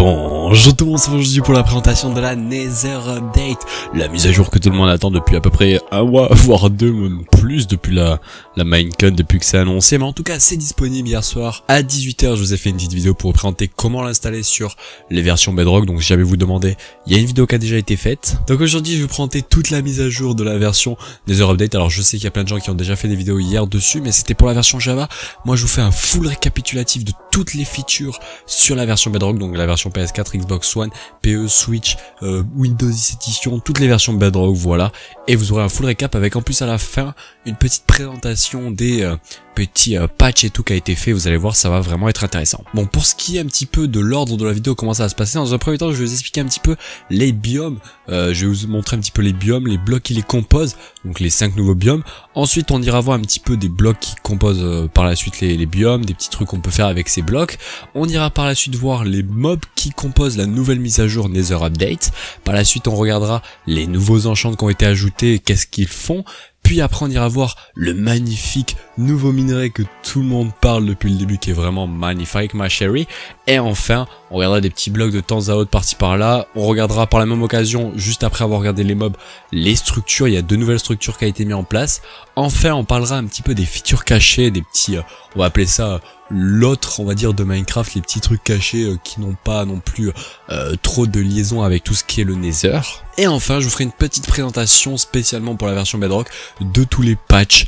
Bonjour tout le monde, c'est aujourd'hui pour la présentation de la Nether Update, la mise à jour que tout le monde attend depuis à peu près un mois, voire deux, même plus, depuis la Minecon, depuis que c'est annoncé, mais en tout cas c'est disponible hier soir à 18 h. Je vous ai fait une petite vidéo pour vous présenter comment l'installer sur les versions Bedrock, donc si jamais vous demandez, il y a une vidéo qui a déjà été faite. Donc aujourd'hui je vais vous présenter toute la mise à jour de la version Nether Update. Alors je sais qu'il y a plein de gens qui ont déjà fait des vidéos hier dessus, mais c'était pour la version Java. Moi je vous fais un full récapitulatif de toutes les features sur la version Bedrock, donc la version PS4, Xbox One, PE, Switch, Windows 10 Edition, toutes les versions Bedrock, voilà. Et vous aurez un full récap avec en plus à la fin une petite présentation des petits patchs et tout qui a été fait. Vous allez voir, ça va vraiment être intéressant. Bon, pour ce qui est un petit peu de l'ordre de la vidéo, comment ça va se passer, dans un premier temps je vais vous expliquer un petit peu les biomes. Je vais vous montrer un petit peu les biomes, les blocs qui les composent, donc les 5 nouveaux biomes. Ensuite on ira voir un petit peu des blocs qui composent par la suite les biomes, des petits trucs qu'on peut faire avec ces blocs. On ira par la suite voir les mobs qui composent la nouvelle mise à jour Nether Update. Par la suite on regardera les nouveaux enchants qui ont été ajoutés, qu'est-ce qu'ils font. Puis après on ira voir le magnifique nouveau minerai que tout le monde parle depuis le début, qui est vraiment magnifique, ma chérie. Et enfin on regardera des petits blocs de temps à autre par-ci par-là. On regardera par la même occasion, juste après avoir regardé les mobs, les structures. Il y a deux nouvelles structures qui ont été mises en place. Enfin on parlera un petit peu des features cachées, des petits, on va appeler ça l'autre, on va dire, de Minecraft, les petits trucs cachés qui n'ont pas non plus trop de liaison avec tout ce qui est le Nether. Et enfin je vous ferai une petite présentation spécialement pour la version Bedrock de tous les patchs,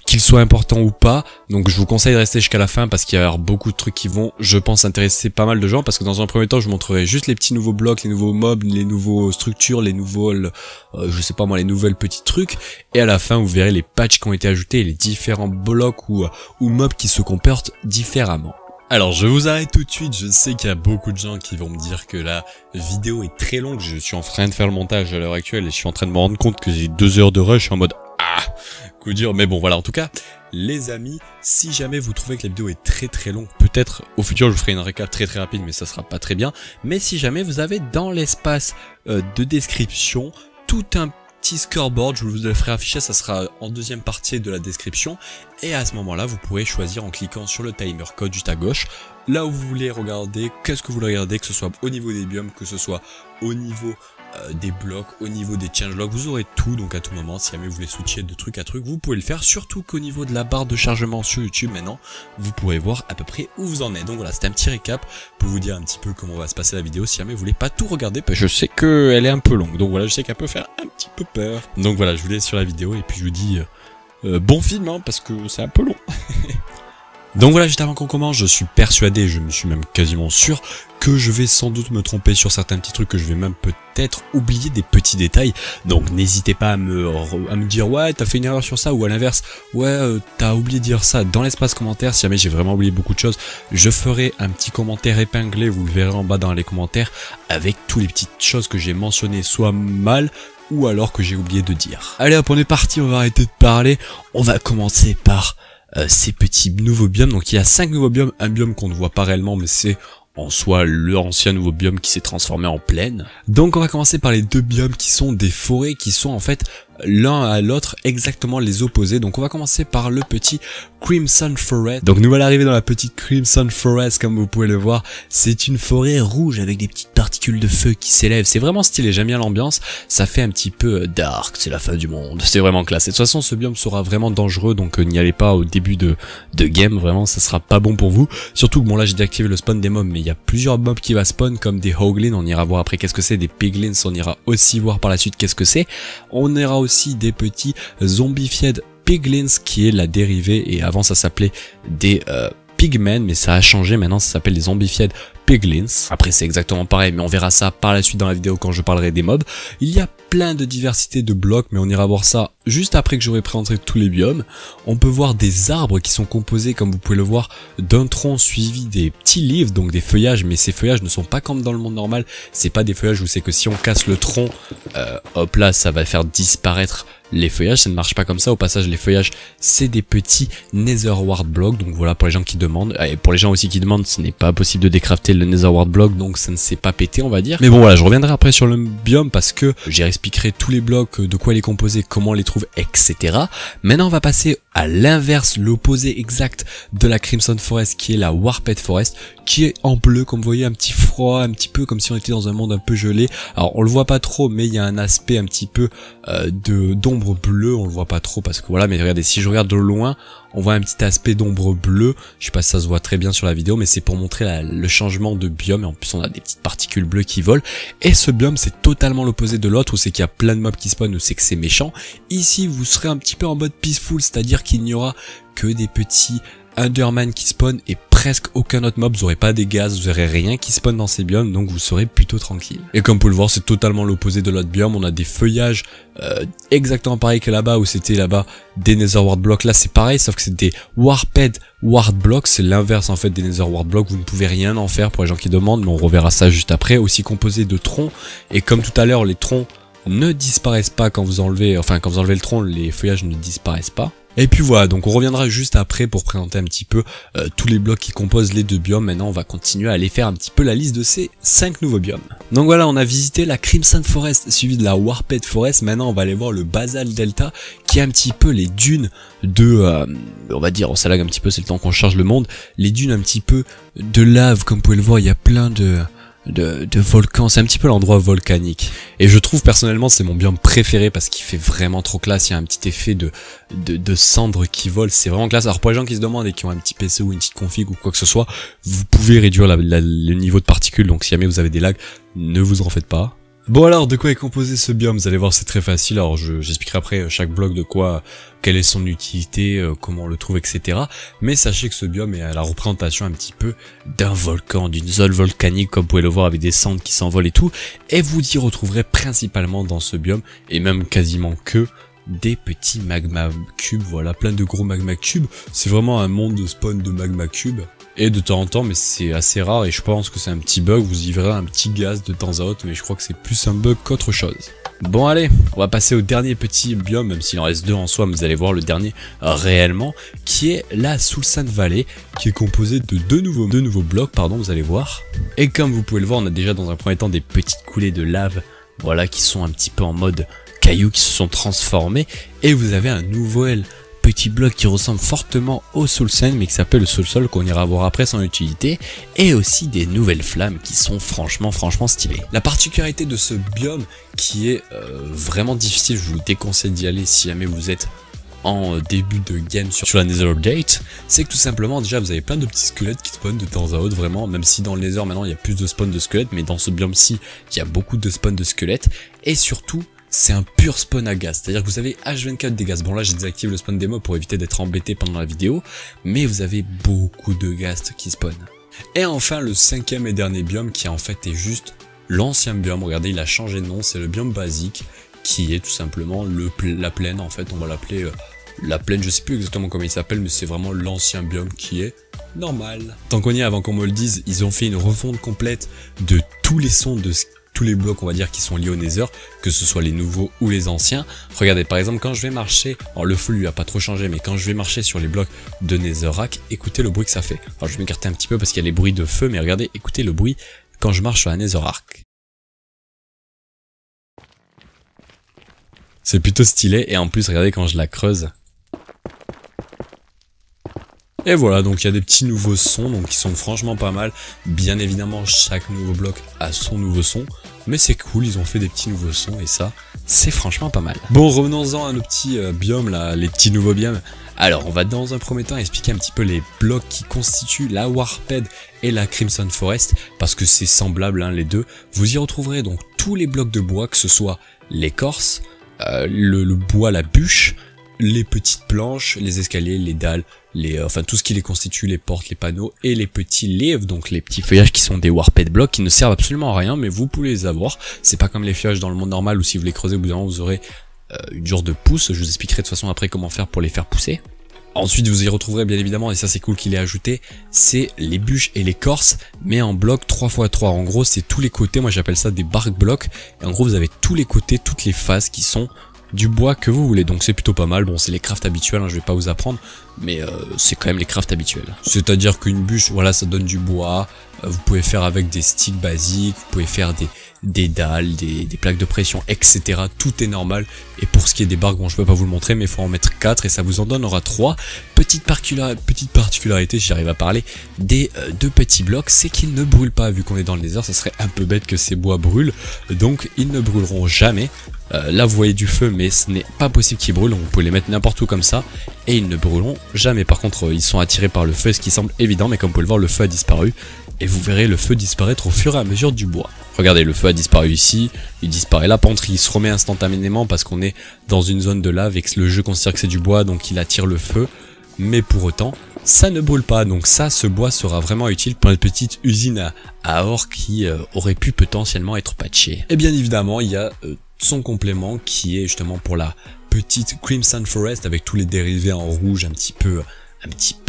qu'ils soient importants ou pas. Donc je vous conseille de rester jusqu'à la fin parce qu'il y a beaucoup de trucs qui vont, je pense, intéresser pas mal de gens, parce que dans un premier temps je vous montrerai juste les petits nouveaux blocs, les nouveaux mobs, les nouveaux structures, les nouveaux je sais pas moi, les nouvelles petits trucs, et à la fin vous verrez les patchs qui ont été ajoutés, les différents blocs ou mobs qui se comportent différemment. Alors je vous arrête tout de suite, je sais qu'il y a beaucoup de gens qui vont me dire que la vidéo est très longue, je suis en train de faire le montage à l'heure actuelle et je suis en train de me rendre compte que j'ai 2 heures de rush en mode coup dur, mais bon voilà, en tout cas les amis, si jamais vous trouvez que la vidéo est très longue, peut-être au futur je vous ferai une récap très rapide, mais ça sera pas très bien, mais si jamais vous avez dans l'espace de description tout un petit scoreboard, je vous le ferai afficher, ça sera en deuxième partie de la description, et à ce moment là vous pourrez choisir en cliquant sur le timer code juste à gauche, là où vous voulez regarder, qu'est-ce que vous voulez regarder, que ce soit au niveau des biomes, que ce soit au niveau des blocs, au niveau des changelogs, vous aurez tout, donc à tout moment, si jamais vous voulez switcher de truc à truc, vous pouvez le faire, surtout qu'au niveau de la barre de chargement sur YouTube maintenant, vous pourrez voir à peu près où vous en êtes. Donc voilà, c'était un petit récap pour vous dire un petit peu comment va se passer la vidéo, si jamais vous voulez pas tout regarder, parce que je sais qu'elle est un peu longue, donc voilà, je sais qu'elle peut faire un petit peu peur. Donc voilà, je vous laisse sur la vidéo, et puis je vous dis bon film, hein, parce que c'est un peu long. Donc voilà, juste avant qu'on commence, je suis persuadé, je me suis même quasiment sûr que je vais sans doute me tromper sur certains petits trucs, que je vais même peut-être oublier des petits détails. Donc n'hésitez pas à me dire ouais t'as fait une erreur sur ça, ou à l'inverse ouais t'as oublié de dire ça dans l'espace commentaire. Si jamais j'ai vraiment oublié beaucoup de choses, je ferai un petit commentaire épinglé, vous le verrez en bas dans les commentaires, avec toutes les petites choses que j'ai mentionnées soit mal ou alors que j'ai oublié de dire. Allez hop, on est parti, on va arrêter de parler, on va commencer par ces petits nouveaux biomes. Donc il y a 5 nouveaux biomes, un biome qu'on ne voit pas réellement, mais c'est en soi l'ancien nouveau biome qui s'est transformé en plaine. Donc on va commencer par les deux biomes qui sont des forêts, qui sont en fait l'un à l'autre exactement les opposés. Donc on va commencer par le petit Crimson Forest. Donc nous voilà arriver dans la petite Crimson Forest, comme vous pouvez le voir. C'est une forêt rouge avec des petites particules de feu qui s'élèvent. C'est vraiment stylé, j'aime bien l'ambiance. Ça fait un petit peu dark, c'est la fin du monde. C'est vraiment classe. Et de toute façon ce biome sera vraiment dangereux, donc n'y allez pas au début de game, vraiment ça sera pas bon pour vous. Surtout que bon là j'ai déactivé le spawn des mobs, mais il y a plusieurs mobs qui va spawn, comme des Hoglins, on ira voir après qu'est-ce que c'est, des Piglins, on ira aussi voir par la suite qu'est-ce que c'est. On ira aussi des petits zombified Piglins, qui est la dérivée, et avant ça s'appelait des Pigmen, mais ça a changé, maintenant ça s'appelle des zombified Piglins. Après c'est exactement pareil, mais on verra ça par la suite dans la vidéo quand je parlerai des mobs. Il y a plein de diversité de blocs, mais on ira voir ça juste après que j'aurai présenté tous les biomes. On peut voir des arbres qui sont composés, comme vous pouvez le voir, d'un tronc suivi des petits livres, donc des feuillages, mais ces feuillages ne sont pas comme dans le monde normal. C'est pas des feuillages où c'est que si on casse le tronc, hop là, ça va faire disparaître les feuillages, ça ne marche pas comme ça. Au passage, les feuillages, c'est des petits Netherward blocks, donc voilà pour les gens qui demandent, et pour les gens aussi qui demandent, ce n'est pas possible de décrafter le Netherward block, donc ça ne s'est pas pété, on va dire. Mais bon voilà, je reviendrai après sur le biome parce que j'y expliquerai tous les blocs, de quoi il est composé, comment les trouver, trouve, etc. Maintenant on va passer à l'inverse, l'opposé exact de la Crimson Forest, qui est la Warped Forest, qui est en bleu, comme vous voyez, un petit froid, un petit peu comme si on était dans un monde un peu gelé. Alors on le voit pas trop, mais il y a un aspect un petit peu d'ombre bleue, on le voit pas trop parce que voilà, mais regardez, si je regarde de loin, on voit un petit aspect d'ombre bleue. Je sais pas si ça se voit très bien sur la vidéo, mais c'est pour montrer le changement de biome. Et en plus on a des petites particules bleues qui volent. Et ce biome c'est totalement l'opposé de l'autre, où c'est qu'il y a plein de mobs qui spawnent, où c'est que c'est méchant. Ici vous serez un petit peu en mode peaceful, c'est-à-dire qu'il n'y aura que des petits Enderman qui spawn et presque aucun autre mob, vous aurez pas des gaz, vous aurez rien qui spawn dans ces biomes, donc vous serez plutôt tranquille. Et comme vous pouvez le voir, c'est totalement l'opposé de l'autre biome, on a des feuillages exactement pareil que là-bas, où c'était là-bas des Nether Wart Blocks. Là c'est pareil, sauf que c'est des Warped Wart Blocks, c'est l'inverse en fait des Nether Wart Blocks, vous ne pouvez rien en faire pour les gens qui demandent, mais on reverra ça juste après. Aussi composé de troncs, et comme tout à l'heure, les troncs ne disparaissent pas quand vous enlevez, enfin quand vous enlevez le tronc, les feuillages ne disparaissent pas. Et puis voilà, donc on reviendra juste après pour présenter un petit peu tous les blocs qui composent les deux biomes. Maintenant on va continuer à aller faire un petit peu la liste de ces 5 nouveaux biomes. Donc voilà, on a visité la Crimson Forest suivi de la Warped Forest. Maintenant on va aller voir le Basalt Delta, qui est un petit peu les dunes de, on va dire, on s'alag un petit peu, c'est le temps qu'on charge le monde, les dunes un petit peu de lave. Comme vous pouvez le voir, il y a plein de volcans, c'est un petit peu l'endroit volcanique. Et je trouve personnellement c'est mon biome préféré parce qu'il fait vraiment trop classe, il y a un petit effet de cendres qui volent, c'est vraiment classe. Alors pour les gens qui se demandent et qui ont un petit PC ou une petite config ou quoi que ce soit, vous pouvez réduire le niveau de particules, donc si jamais vous avez des lags, ne vous en faites pas. Bon alors, de quoi est composé ce biome? Vous allez voir, c'est très facile. Alors j'expliquerai après chaque bloc de quoi, quelle est son utilité, comment on le trouve, etc. Mais sachez que ce biome est à la représentation un petit peu d'un volcan, d'une zone volcanique, comme vous pouvez le voir, avec des cendres qui s'envolent et tout. Et vous y retrouverez principalement dans ce biome, et même quasiment que des petits magma cubes, voilà, plein de gros magma cubes. C'est vraiment un monde de spawn de magma cubes. Et de temps en temps, mais c'est assez rare et je pense que c'est un petit bug, vous y verrez un petit gaz de temps à autre, mais je crois que c'est plus un bug qu'autre chose. Bon allez, on va passer au dernier petit biome, même s'il en reste deux en soi, mais vous allez voir le dernier réellement, qui est la Soulsand Valley, qui est composée de deux nouveaux blocs, pardon, vous allez voir. Et comme vous pouvez le voir, on a déjà dans un premier temps des petites coulées de lave, voilà, qui sont un petit peu en mode cailloux, qui se sont transformés, et vous avez un nouvel petit bloc qui ressemble fortement au Soulsand, mais qui s'appelle le Soulsol, qu'on ira voir après son utilité, et aussi des nouvelles flammes qui sont franchement stylées. La particularité de ce biome, qui est vraiment difficile, je vous déconseille d'y aller si jamais vous êtes en début de game sur la Nether Gate, c'est que tout simplement déjà vous avez plein de petits squelettes qui spawnent de temps à autre, vraiment, même si dans le Nether maintenant il y a plus de spawn de squelettes, mais dans ce biome-ci il y a beaucoup de spawn de squelettes, et surtout c'est un pur spawn à gaz, c'est-à-dire que vous avez H24 des gaz. Bon là j'ai désactivé le spawn des mobs pour éviter d'être embêté pendant la vidéo, mais vous avez beaucoup de ghasts qui spawnent. Et enfin le cinquième et dernier biome qui en fait est juste l'ancien biome, regardez il a changé de nom, c'est le biome basique, qui est tout simplement la plaine en fait, on va l'appeler la plaine, je sais plus exactement comment il s'appelle, mais c'est vraiment l'ancien biome qui est normal. Tant qu'on y est, avant qu'on me le dise, ils ont fait une refonte complète de tous les sons de tous les blocs on va dire qui sont liés au Nether, que ce soit les nouveaux ou les anciens. Regardez par exemple quand je vais marcher, alors le flux a pas trop changé, mais quand je vais marcher sur les blocs de Netherrack, écoutez le bruit que ça fait. Alors je vais m'écarter un petit peu parce qu'il y a les bruits de feu, mais regardez, écoutez le bruit quand je marche sur la Netherrack. C'est plutôt stylé, et en plus regardez quand je la creuse. Et voilà, donc il y a des petits nouveaux sons, donc qui sont franchement pas mal. Bien évidemment, chaque nouveau bloc a son nouveau son, mais c'est cool, ils ont fait des petits nouveaux sons, et ça, c'est franchement pas mal. Bon, revenons-en à nos petits biomes, là, les petits nouveaux biomes. Alors, on va dans un premier temps expliquer un petit peu les blocs qui constituent la Warped et la Crimson Forest, parce que c'est semblable, hein, les deux. Vous y retrouverez donc tous les blocs de bois, que ce soit l'écorce, le bois, la bûche, les petites planches, les escaliers, les dalles, enfin tout ce qui les constitue, les portes, les panneaux et les petits leaves, donc les petits feuillages qui sont des Warped blocks qui ne servent absolument à rien, mais vous pouvez les avoir. C'est pas comme les feuillages dans le monde normal où si vous les creusez au bout d'un moment vous aurez une genre de pousse. Je vous expliquerai de toute façon après comment faire pour les faire pousser. Ensuite vous y retrouverez bien évidemment, et ça c'est cool qu'il ait ajouté, c'est les bûches et l'écorce, mais en bloc 3x3. En gros c'est tous les côtés, moi j'appelle ça des bark blocks, et en gros vous avez tous les côtés, toutes les faces qui sont du bois que vous voulez, donc c'est plutôt pas mal. Bon c'est les crafts habituels, hein, je vais pas vous apprendre, mais c'est quand même les crafts habituels. C'est à dire qu'une bûche, voilà, ça donne du bois, vous pouvez faire avec des sticks basiques, vous pouvez faire des dalles, des plaques de pression, etc. Tout est normal. Et pour ce qui est des barres, bon je peux pas vous le montrer, mais il faut en mettre 4 et ça vous en donnera 3. Petite particularité, j'y arrive à parler, des deux petits blocs, c'est qu'ils ne brûlent pas. Vu qu'on est dans le désert, ça serait un peu bête que ces bois brûlent, donc ils ne brûleront jamais. Là vous voyez du feu, mais ce n'est pas possible qu'ils brûlent, donc vous pouvez les mettre n'importe où comme ça, et ils ne brûleront jamais. Par contre ils sont attirés par le feu, ce qui semble évident, mais comme vous pouvez le voir, le feu a disparu, et vous verrez le feu disparaître au fur et à mesure du bois. Regardez, le feu a disparu ici, il disparaît là, par contre il se remet instantanément parce qu'on est dans une zone de lave et que le jeu considère que c'est du bois, donc il attire le feu, mais pour autant ça ne brûle pas. Donc ça, ce bois sera vraiment utile pour une petite usine à or qui aurait pu potentiellement être patchée. Et bien évidemment il y a son complément qui est justement pour la petite Crimson Forest avec tous les dérivés en rouge un petit peu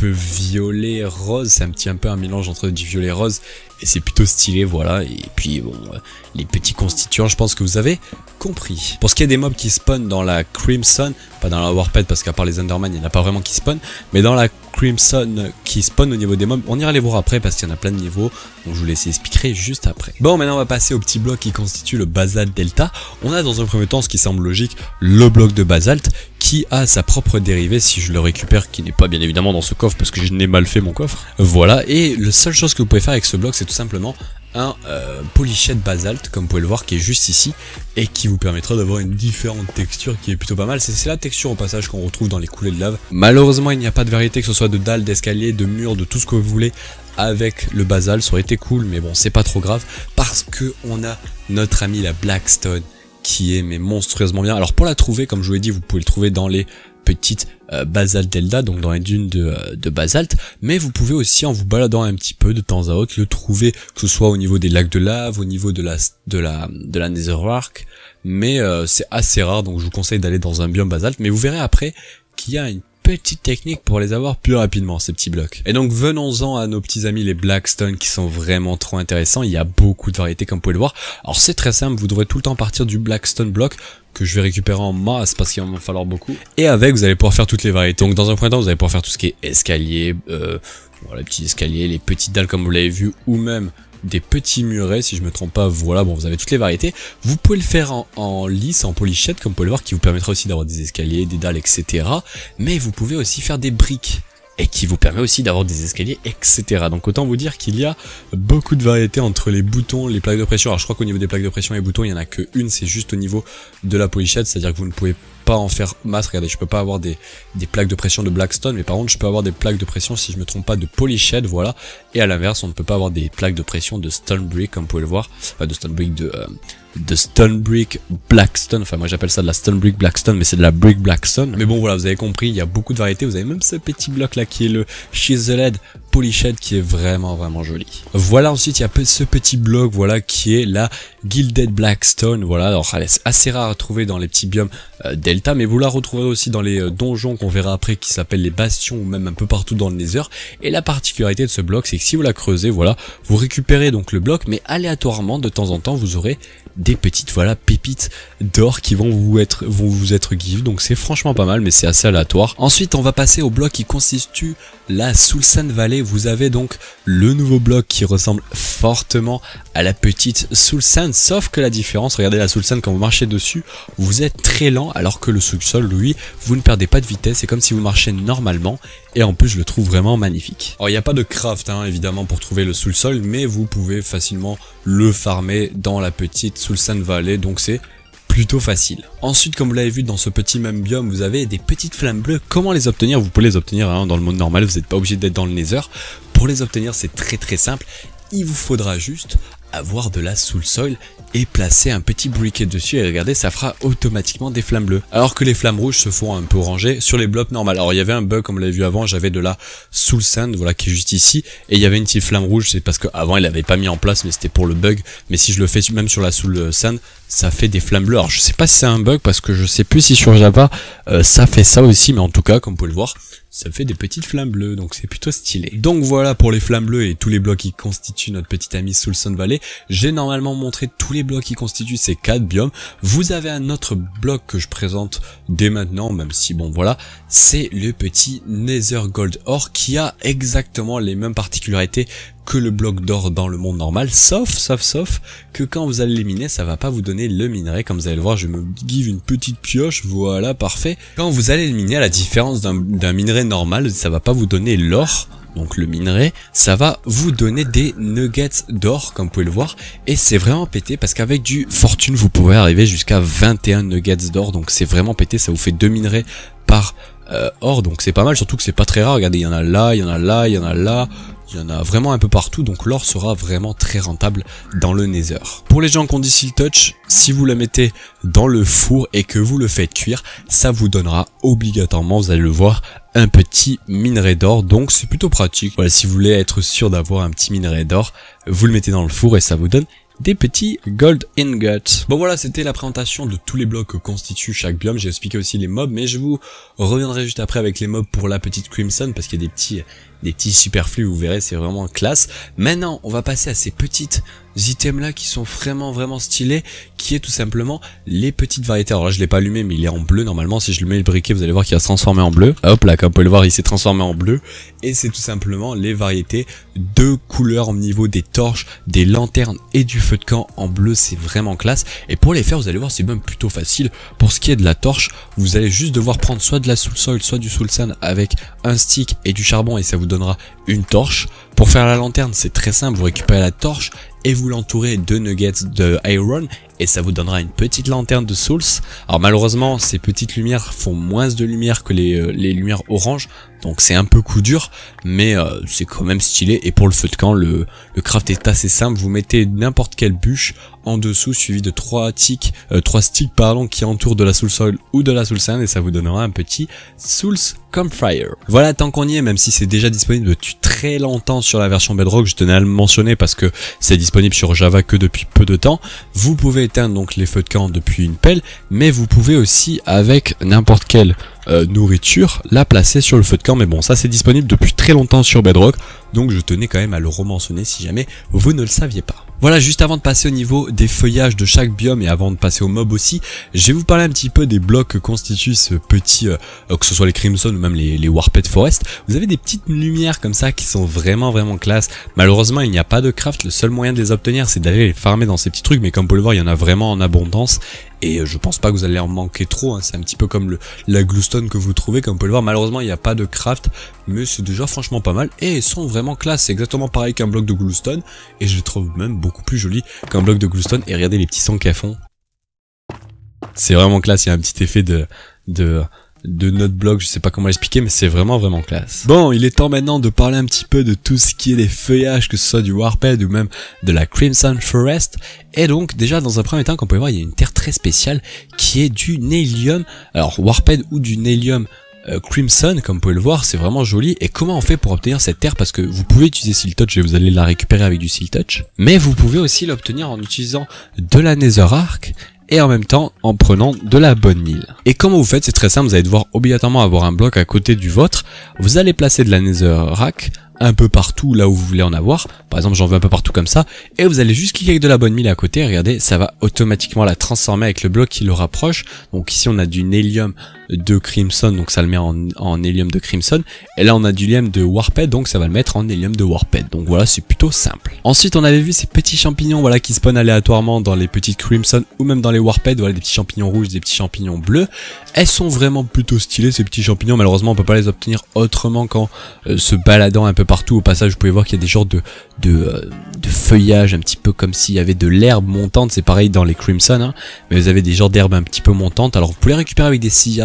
violet rose, c'est un peu un mélange entre du violet rose et c'est plutôt stylé, voilà. Et puis bon, les petits constituants, je pense que vous avez compris. Pour ce qui est des mobs qui spawnent dans la Crimson, pas dans la Warped parce qu'à part les Enderman il n'y en a pas vraiment qui spawnent, mais dans la Crimson qui spawn au niveau des mobs, on ira les voir après parce qu'il y en a plein de niveaux, donc je vous laisse expliquer juste après. Bon, maintenant on va passer au petit bloc qui constitue le basalte delta. On a dans un premier temps, ce qui semble logique, le bloc de basalte qui a sa propre dérivée, si je le récupère, qui n'est pas bien évidemment dans ce coffre parce que je n'ai mal fait mon coffre. Voilà, et la seule chose que vous pouvez faire avec ce bloc, c'est tout simplement un polished basalte, comme vous pouvez le voir, qui est juste ici, et qui vous permettra d'avoir une différente texture qui est plutôt pas mal. C'est la texture au passage qu'on retrouve dans les coulées de lave. Malheureusement il n'y a pas de variété, que ce soit de dalles, d'escaliers, de murs, de tout ce que vous voulez avec le basalte. Ça aurait été cool, mais bon, c'est pas trop grave, parce que on a notre ami la Blackstone, qui est mais monstrueusement bien. Alors pour la trouver, comme je vous l'ai dit, vous pouvez le trouver dans les petites basalte delta, donc dans les dunes de basalte, mais vous pouvez aussi, en vous baladant un petit peu de temps à autre, le trouver, que ce soit au niveau des lacs de lave, au niveau de la Netherark, mais c'est assez rare, donc je vous conseille d'aller dans un biome basalte, mais vous verrez après qu'il y a une petite technique pour les avoir plus rapidement, ces petits blocs. Et donc venons-en à nos petits amis les Blackstone, qui sont vraiment trop intéressants. Il y a beaucoup de variétés comme vous pouvez le voir. Alors c'est très simple, vous devrez tout le temps partir du Blackstone block que je vais récupérer en masse parce qu'il va m'en falloir beaucoup. Et avec, vous allez pouvoir faire toutes les variétés. Donc dans un premier temps, vous allez pouvoir faire tout ce qui est escalier, voilà, les petits escaliers, les petites dalles comme vous l'avez vu, ou même des petits murets, si je me trompe pas. Voilà, bon, vous avez toutes les variétés. Vous pouvez le faire en lisse, en polychette, comme vous pouvez le voir, qui vous permettra aussi d'avoir des escaliers, des dalles, etc. Mais vous pouvez aussi faire des briques, et qui vous permet aussi d'avoir des escaliers, etc. Donc autant vous dire qu'il y a beaucoup de variétés entre les boutons, les plaques de pression. Alors je crois qu'au niveau des plaques de pression et boutons, il y en a qu'une, c'est juste au niveau de la polychette, c'est-à-dire que vous ne pouvez pas en faire masse. Regardez, je peux pas avoir des plaques de pression de Blackstone, mais par contre je peux avoir des plaques de pression, si je me trompe pas, de polychette, voilà. Et à l'inverse, on ne peut pas avoir des plaques de pression de Stone Brick, comme vous pouvez le voir, enfin de Stone Brick de Stone Brick Blackstone, enfin moi j'appelle ça de la Stone Brick Blackstone, mais c'est de la Brick Blackstone. Mais bon voilà, vous avez compris, il y a beaucoup de variétés. Vous avez même ce petit bloc là qui est le Chiseled Polyched, qui est vraiment joli. Voilà, ensuite il y a ce petit bloc, voilà, qui est la Gilded Blackstone. Voilà, alors elle est assez rare à trouver dans les petits biomes Delta, mais vous la retrouverez aussi dans les donjons qu'on verra après, qui s'appellent les bastions, ou même un peu partout dans le Nether. Et la particularité de ce bloc, c'est que si vous la creusez, voilà, vous récupérez donc le bloc, mais aléatoirement de temps en temps vous aurez des petites, voilà, pépites d'or qui vont vous être give, donc c'est franchement pas mal, mais c'est assez aléatoire. Ensuite on va passer au bloc qui constitue la Soulsand Valley. Vous avez donc le nouveau bloc qui ressemble fortement à la petite Soulsand, sauf que la différence, regardez la Soulsand, quand vous marchez dessus, vous êtes très lent, alors que le sous-sol, lui, vous ne perdez pas de vitesse, c'est comme si vous marchez normalement, et en plus je le trouve vraiment magnifique. Alors il n'y a pas de craft, hein, évidemment, pour trouver le sous-sol, mais vous pouvez facilement le farmer dans la petite Soulsand Valley, donc c'est plutôt facile. Ensuite, comme vous l'avez vu dans ce petit même biome, vous avez des petites flammes bleues. Comment les obtenir? Vous pouvez les obtenir dans le monde normal, vous n'êtes pas obligé d'être dans le Nether. Pour les obtenir, c'est très simple. Il vous faudra juste avoir de la soul soil et placer un petit briquet dessus, et regardez, ça fera automatiquement des flammes bleues, alors que les flammes rouges se font un peu orangées sur les blocs normaux. Alors il y avait un bug, comme vous l'avez vu avant, j'avais de la soul sand, voilà, qui est juste ici, et il y avait une petite flamme rouge, c'est parce qu'avant il l'avait pas mis en place, mais c'était pour le bug. Mais si je le fais même sur la soul sand, ça fait des flammes bleues. Alors je sais pas si c'est un bug, parce que je sais plus si sur Java ça fait ça aussi, mais en tout cas, comme vous pouvez le voir, ça fait des petites flammes bleues, donc c'est plutôt stylé. Donc voilà pour les flammes bleues et tous les blocs qui constituent notre petite amie Soulsand Valley. J'ai normalement montré tous les blocs qui constituent ces 4 biomes. Vous avez un autre bloc que je présente dès maintenant, même si bon voilà, c'est le petit Nether Gold Ore, qui a exactement les mêmes particularités que le bloc d'or dans le monde normal, sauf que quand vous allez les miner, ça va pas vous donner le minerai. Comme vous allez le voir, je me give une petite pioche, voilà, parfait. Quand vous allez le miner, à la différence d'un minerai normal, ça va pas vous donner l'or, donc le minerai, ça va vous donner des nuggets d'or, comme vous pouvez le voir, et c'est vraiment pété, parce qu'avec du fortune, vous pouvez arriver jusqu'à 21 nuggets d'or, donc c'est vraiment pété, ça vous fait 2 minerais par or, donc c'est pas mal, surtout que c'est pas très rare. Regardez, il y en a là, il y en a là, il y en a là, il y en a vraiment un peu partout, donc l'or sera vraiment très rentable dans le Nether. Pour les gens qui ont dit Seal Touch, si vous la mettez dans le four et que vous le faites cuire, ça vous donnera obligatoirement, vous allez le voir, un petit minerai d'or, donc c'est plutôt pratique. Voilà, si vous voulez être sûr d'avoir un petit minerai d'or, vous le mettez dans le four et ça vous donne des petits gold ingots. Bon voilà, c'était la présentation de tous les blocs que constituent chaque biome. J'ai expliqué aussi les mobs, mais je vous reviendrai juste après avec les mobs pour la petite Crimson, parce qu'il y a des petits superflus, vous verrez, c'est vraiment classe. Maintenant, on va passer à ces petites items là qui sont vraiment stylés, qui est tout simplement les petites variétés. Alors là, je l'ai pas allumé, mais il est en bleu normalement. Si je le mets le briquet, vous allez voir qu'il va se transformer en bleu. Hop là, comme vous pouvez le voir, il s'est transformé en bleu. Et c'est tout simplement les variétés de couleurs au niveau des torches, des lanternes et du feu de camp en bleu. C'est vraiment classe. Et pour les faire, vous allez voir, c'est même plutôt facile. Pour ce qui est de la torche, vous allez juste devoir prendre soit de la soul soil, soit du soul sand avec un stick et du charbon, et ça vous donnera une torche. Pour faire la lanterne, c'est très simple, vous récupérez la torche et vous l'entourez de nuggets de iron et ça vous donnera une petite lanterne de souls. Alors malheureusement, ces petites lumières font moins de lumière que les lumières orange, donc c'est un peu coup dur, mais c'est quand même stylé. Et pour le feu de camp, le craft est assez simple, vous mettez n'importe quelle bûche en dessous suivi de 3 sticks qui entourent de la soul soil ou de la soul sand, et ça vous donnera un petit souls campfire. Voilà, tant qu'on y est, même si c'est déjà disponible depuis très longtemps sur la version Bedrock, je tenais à le mentionner parce que c'est disponible sur Java que depuis peu de temps. Vous pouvez éteindre donc les feux de camp depuis une pelle, mais vous pouvez aussi avec n'importe quelle nourriture la placer sur le feu de camp. Mais bon, ça c'est disponible depuis très longtemps sur Bedrock, donc je tenais quand même à le rementionner si jamais vous ne le saviez pas. Voilà, juste avant de passer au niveau des feuillages de chaque biome et avant de passer au mob aussi, je vais vous parler un petit peu des blocs que constituent ce petit, que ce soit les Crimson ou même les Warped Forest. Vous avez des petites lumières comme ça qui sont vraiment classe. Malheureusement, il n'y a pas de craft, le seul moyen de les obtenir c'est d'aller les farmer dans ces petits trucs, mais comme vous pouvez le voir, il y en a vraiment en abondance. Et je pense pas que vous allez en manquer trop, hein. C'est un petit peu comme la glowstone que vous trouvez, comme vous pouvez le voir. Malheureusement il n'y a pas de craft, mais c'est déjà franchement pas mal. Et ils sont vraiment classe, c'est exactement pareil qu'un bloc de glowstone. Et je les trouve même beaucoup plus jolis qu'un bloc de glowstone. Et regardez les petits sons qu'elles font. C'est vraiment classe, il y a un petit effet de notre bloc, je sais pas comment l'expliquer, mais c'est vraiment classe. Bon, il est temps maintenant de parler un petit peu de tout ce qui est des feuillages, que ce soit du Warped ou même de la Crimson Forest. Et donc déjà dans un premier temps, comme vous pouvez voir, il y a une terre très spéciale qui est du Nehlium, alors Warped ou du Nehlium Crimson, comme vous pouvez le voir, c'est vraiment joli. Et comment on fait pour obtenir cette terre? Parce que vous pouvez utiliser Seal Touch et vous allez la récupérer avec du Seal Touch, mais vous pouvez aussi l'obtenir en utilisant de la Netherrack et en même temps en prenant de la bonne mille. Et comment vous faites? C'est très simple, vous allez devoir obligatoirement avoir un bloc à côté du vôtre. Vous allez placer de la Netherrack un peu partout là où vous voulez en avoir. Par exemple, j'en veux un peu partout comme ça. Et vous allez juste cliquer avec de la bonne mille à côté. Regardez, ça va automatiquement la transformer avec le bloc qui le rapproche. Donc ici, on a du Nehlium de Crimson, donc ça le met en Nehlium de Crimson. Et là, on a du Nehlium de Warped, donc ça va le mettre en Nehlium de Warped. Donc voilà, c'est plutôt simple. Ensuite, on avait vu ces petits champignons, voilà, qui spawnent aléatoirement dans les petites Crimson ou même dans les Warped. Voilà, des petits champignons rouges, des petits champignons bleus. Elles sont vraiment plutôt stylées, ces petits champignons. Malheureusement, on peut pas les obtenir autrement qu'en se baladant un peu partout. Au passage, vous pouvez voir qu'il y a des genres de feuillage un petit peu comme s'il y avait de l'herbe montante. C'est pareil dans les Crimson, hein, mais vous avez des genres d'herbe un petit peu montantes. Alors vous pouvez les récupérer avec des CI,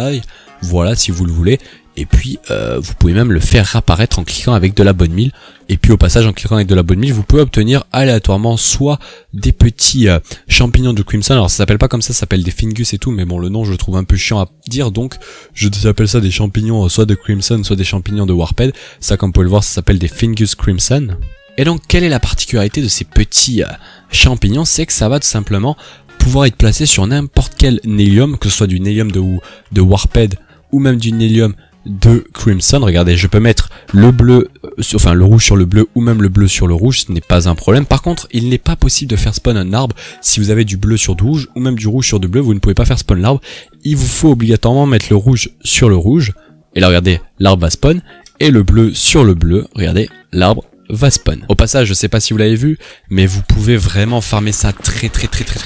voilà, si vous le voulez. Et puis vous pouvez même le faire réapparaître en cliquant avec de la bonne mille. Et puis au passage, en cliquant avec de la bonne mille, vous pouvez obtenir aléatoirement soit des petits champignons de Crimson. Alors ça s'appelle pas comme ça s'appelle des Fingus et tout, mais bon, le nom je le trouve un peu chiant à dire, donc je appelle ça des champignons soit de Crimson, soit des champignons de Warped. Ça, comme vous pouvez le voir, ça s'appelle des Fingus Crimson. Et donc quelle est la particularité de ces petits champignons? C'est que ça va tout simplement pouvoir être placé sur n'importe quel Nehlium, que ce soit du Nehlium de Warped ou même du Nehlium de Crimson. Regardez, je peux mettre le bleu, enfin le rouge sur le bleu ou même le bleu sur le rouge, ce n'est pas un problème. Par contre, il n'est pas possible de faire spawn un arbre si vous avez du bleu sur du rouge ou même du rouge sur du bleu, vous ne pouvez pas faire spawn l'arbre. Il vous faut obligatoirement mettre le rouge sur le rouge. Et là, regardez, l'arbre va spawn. Et le bleu sur le bleu, regardez, l'arbre va spawn. Au passage, je sais pas si vous l'avez vu, mais vous pouvez vraiment farmer ça très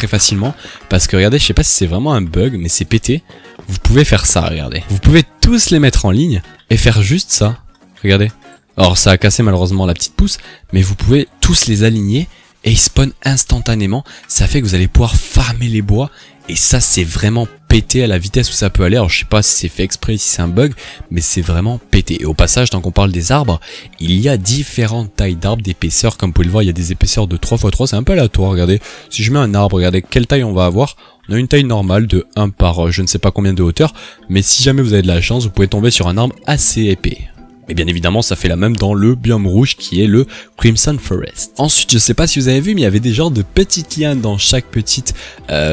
facilement, parce que regardez, je sais pas si c'est vraiment un bug, mais c'est pété. Vous pouvez faire ça, regardez. Vous pouvez tous les mettre en ligne et faire juste ça. Regardez. Alors ça a cassé malheureusement la petite pousse, mais vous pouvez tous les aligner et ils spawnent instantanément. Ça fait que vous allez pouvoir farmer les bois. Et ça, c'est vraiment pété à la vitesse où ça peut aller. Alors, je sais pas si c'est fait exprès, si c'est un bug, mais c'est vraiment pété. Et au passage, tant qu'on parle des arbres, il y a différentes tailles d'arbres, d'épaisseur. Comme vous pouvez le voir, il y a des épaisseurs de 3x3. C'est un peu aléatoire, regardez. Si je mets un arbre, regardez quelle taille on va avoir. On a une taille normale de 1 par je ne sais pas combien de hauteur. Mais si jamais vous avez de la chance, vous pouvez tomber sur un arbre assez épais. Et bien évidemment, ça fait la même dans le biome rouge qui est le Crimson Forest. Ensuite, je sais pas si vous avez vu, mais il y avait des genres de petites lianes dans chaque petite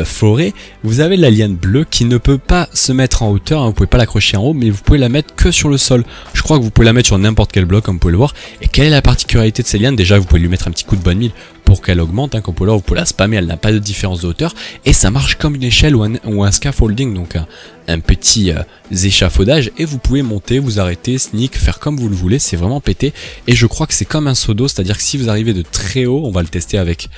forêt. Vous avez la liane bleue qui ne peut pas se mettre en hauteur, hein, vous pouvez pas l'accrocher en haut, mais vous pouvez la mettre que sur le sol. Je crois que vous pouvez la mettre sur n'importe quel bloc, comme vous pouvez le voir. Et quelle est la particularité de ces lianes? Déjà, vous pouvez lui mettre un petit coup de bonne mille pour qu'elle augmente, hein, comme vous pouvez le voir, vous pouvez la spammer, elle n'a pas de différence de hauteur. Et ça marche comme une échelle ou un scaffolding, donc un petit échafaudage, et vous pouvez monter, vous arrêter, sneak, faire comme vous le voulez, c'est vraiment pété. Et je crois que c'est comme un seau d'eau, c'est-à-dire que si vous arrivez de très haut, on va le tester avec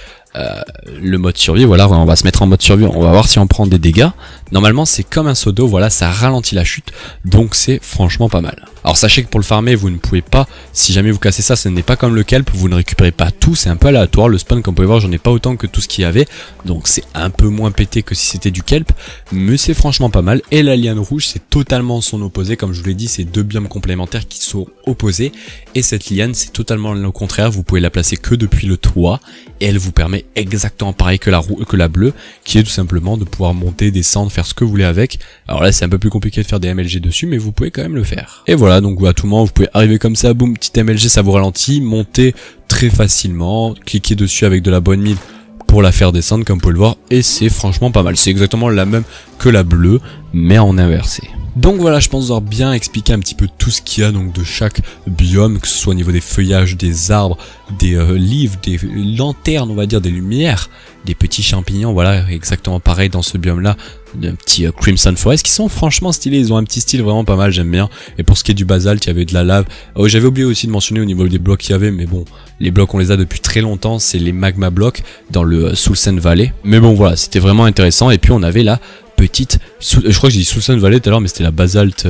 le mode survie, voilà, on va se mettre en mode survie, on va voir si on prend des dégâts. Normalement c'est comme un seau d'eau, voilà, ça ralentit la chute, donc c'est franchement pas mal. Alors sachez que pour le farmer, vous ne pouvez pas, si jamais vous cassez ça, ce n'est pas comme le kelp, vous ne récupérez pas tout, c'est un peu aléatoire, le spawn comme vous pouvez voir, j'en ai pas autant que tout ce qu'il y avait, donc c'est un peu moins pété que si c'était du kelp, mais c'est franchement pas mal. Et la liane rouge, c'est totalement son opposé, comme je vous l'ai dit, c'est deux biomes complémentaires qui sont opposés, et cette liane c'est totalement le contraire, vous pouvez la placer que depuis le toit, et elle vous permet exactement pareil que la bleue, qui est tout simplement de pouvoir monter, descendre, faire ce que vous voulez avec. Alors là c'est un peu plus compliqué de faire des MLG dessus, mais vous pouvez quand même le faire. Et voilà, donc à tout moment vous pouvez arriver comme ça, boum, petit MLG, ça vous ralentit, monter très facilement, cliquer dessus avec de la bonne mine pour la faire descendre comme vous pouvez le voir, et c'est franchement pas mal. C'est exactement la même que la bleue, mais en inversé. Donc voilà, je pense avoir bien expliqué un petit peu tout ce qu'il y a donc de chaque biome, que ce soit au niveau des feuillages, des arbres, des livres, des lanternes, on va dire, des lumières, des petits champignons, voilà, exactement pareil dans ce biome là, d'un petit Crimson Forest, qui sont franchement stylés, ils ont un petit style vraiment pas mal, j'aime bien. Et pour ce qui est du basalte, il y avait de la lave. Oh, j'avais oublié aussi de mentionner au niveau des blocs qu'il y avait, mais bon, les blocs on les a depuis très longtemps, c'est les magma blocs dans le Soulsand Valley. Mais bon voilà, c'était vraiment intéressant. Et puis on avait la petite, je crois que j'ai dit Soulsand Valley tout à l'heure, mais c'était la basalte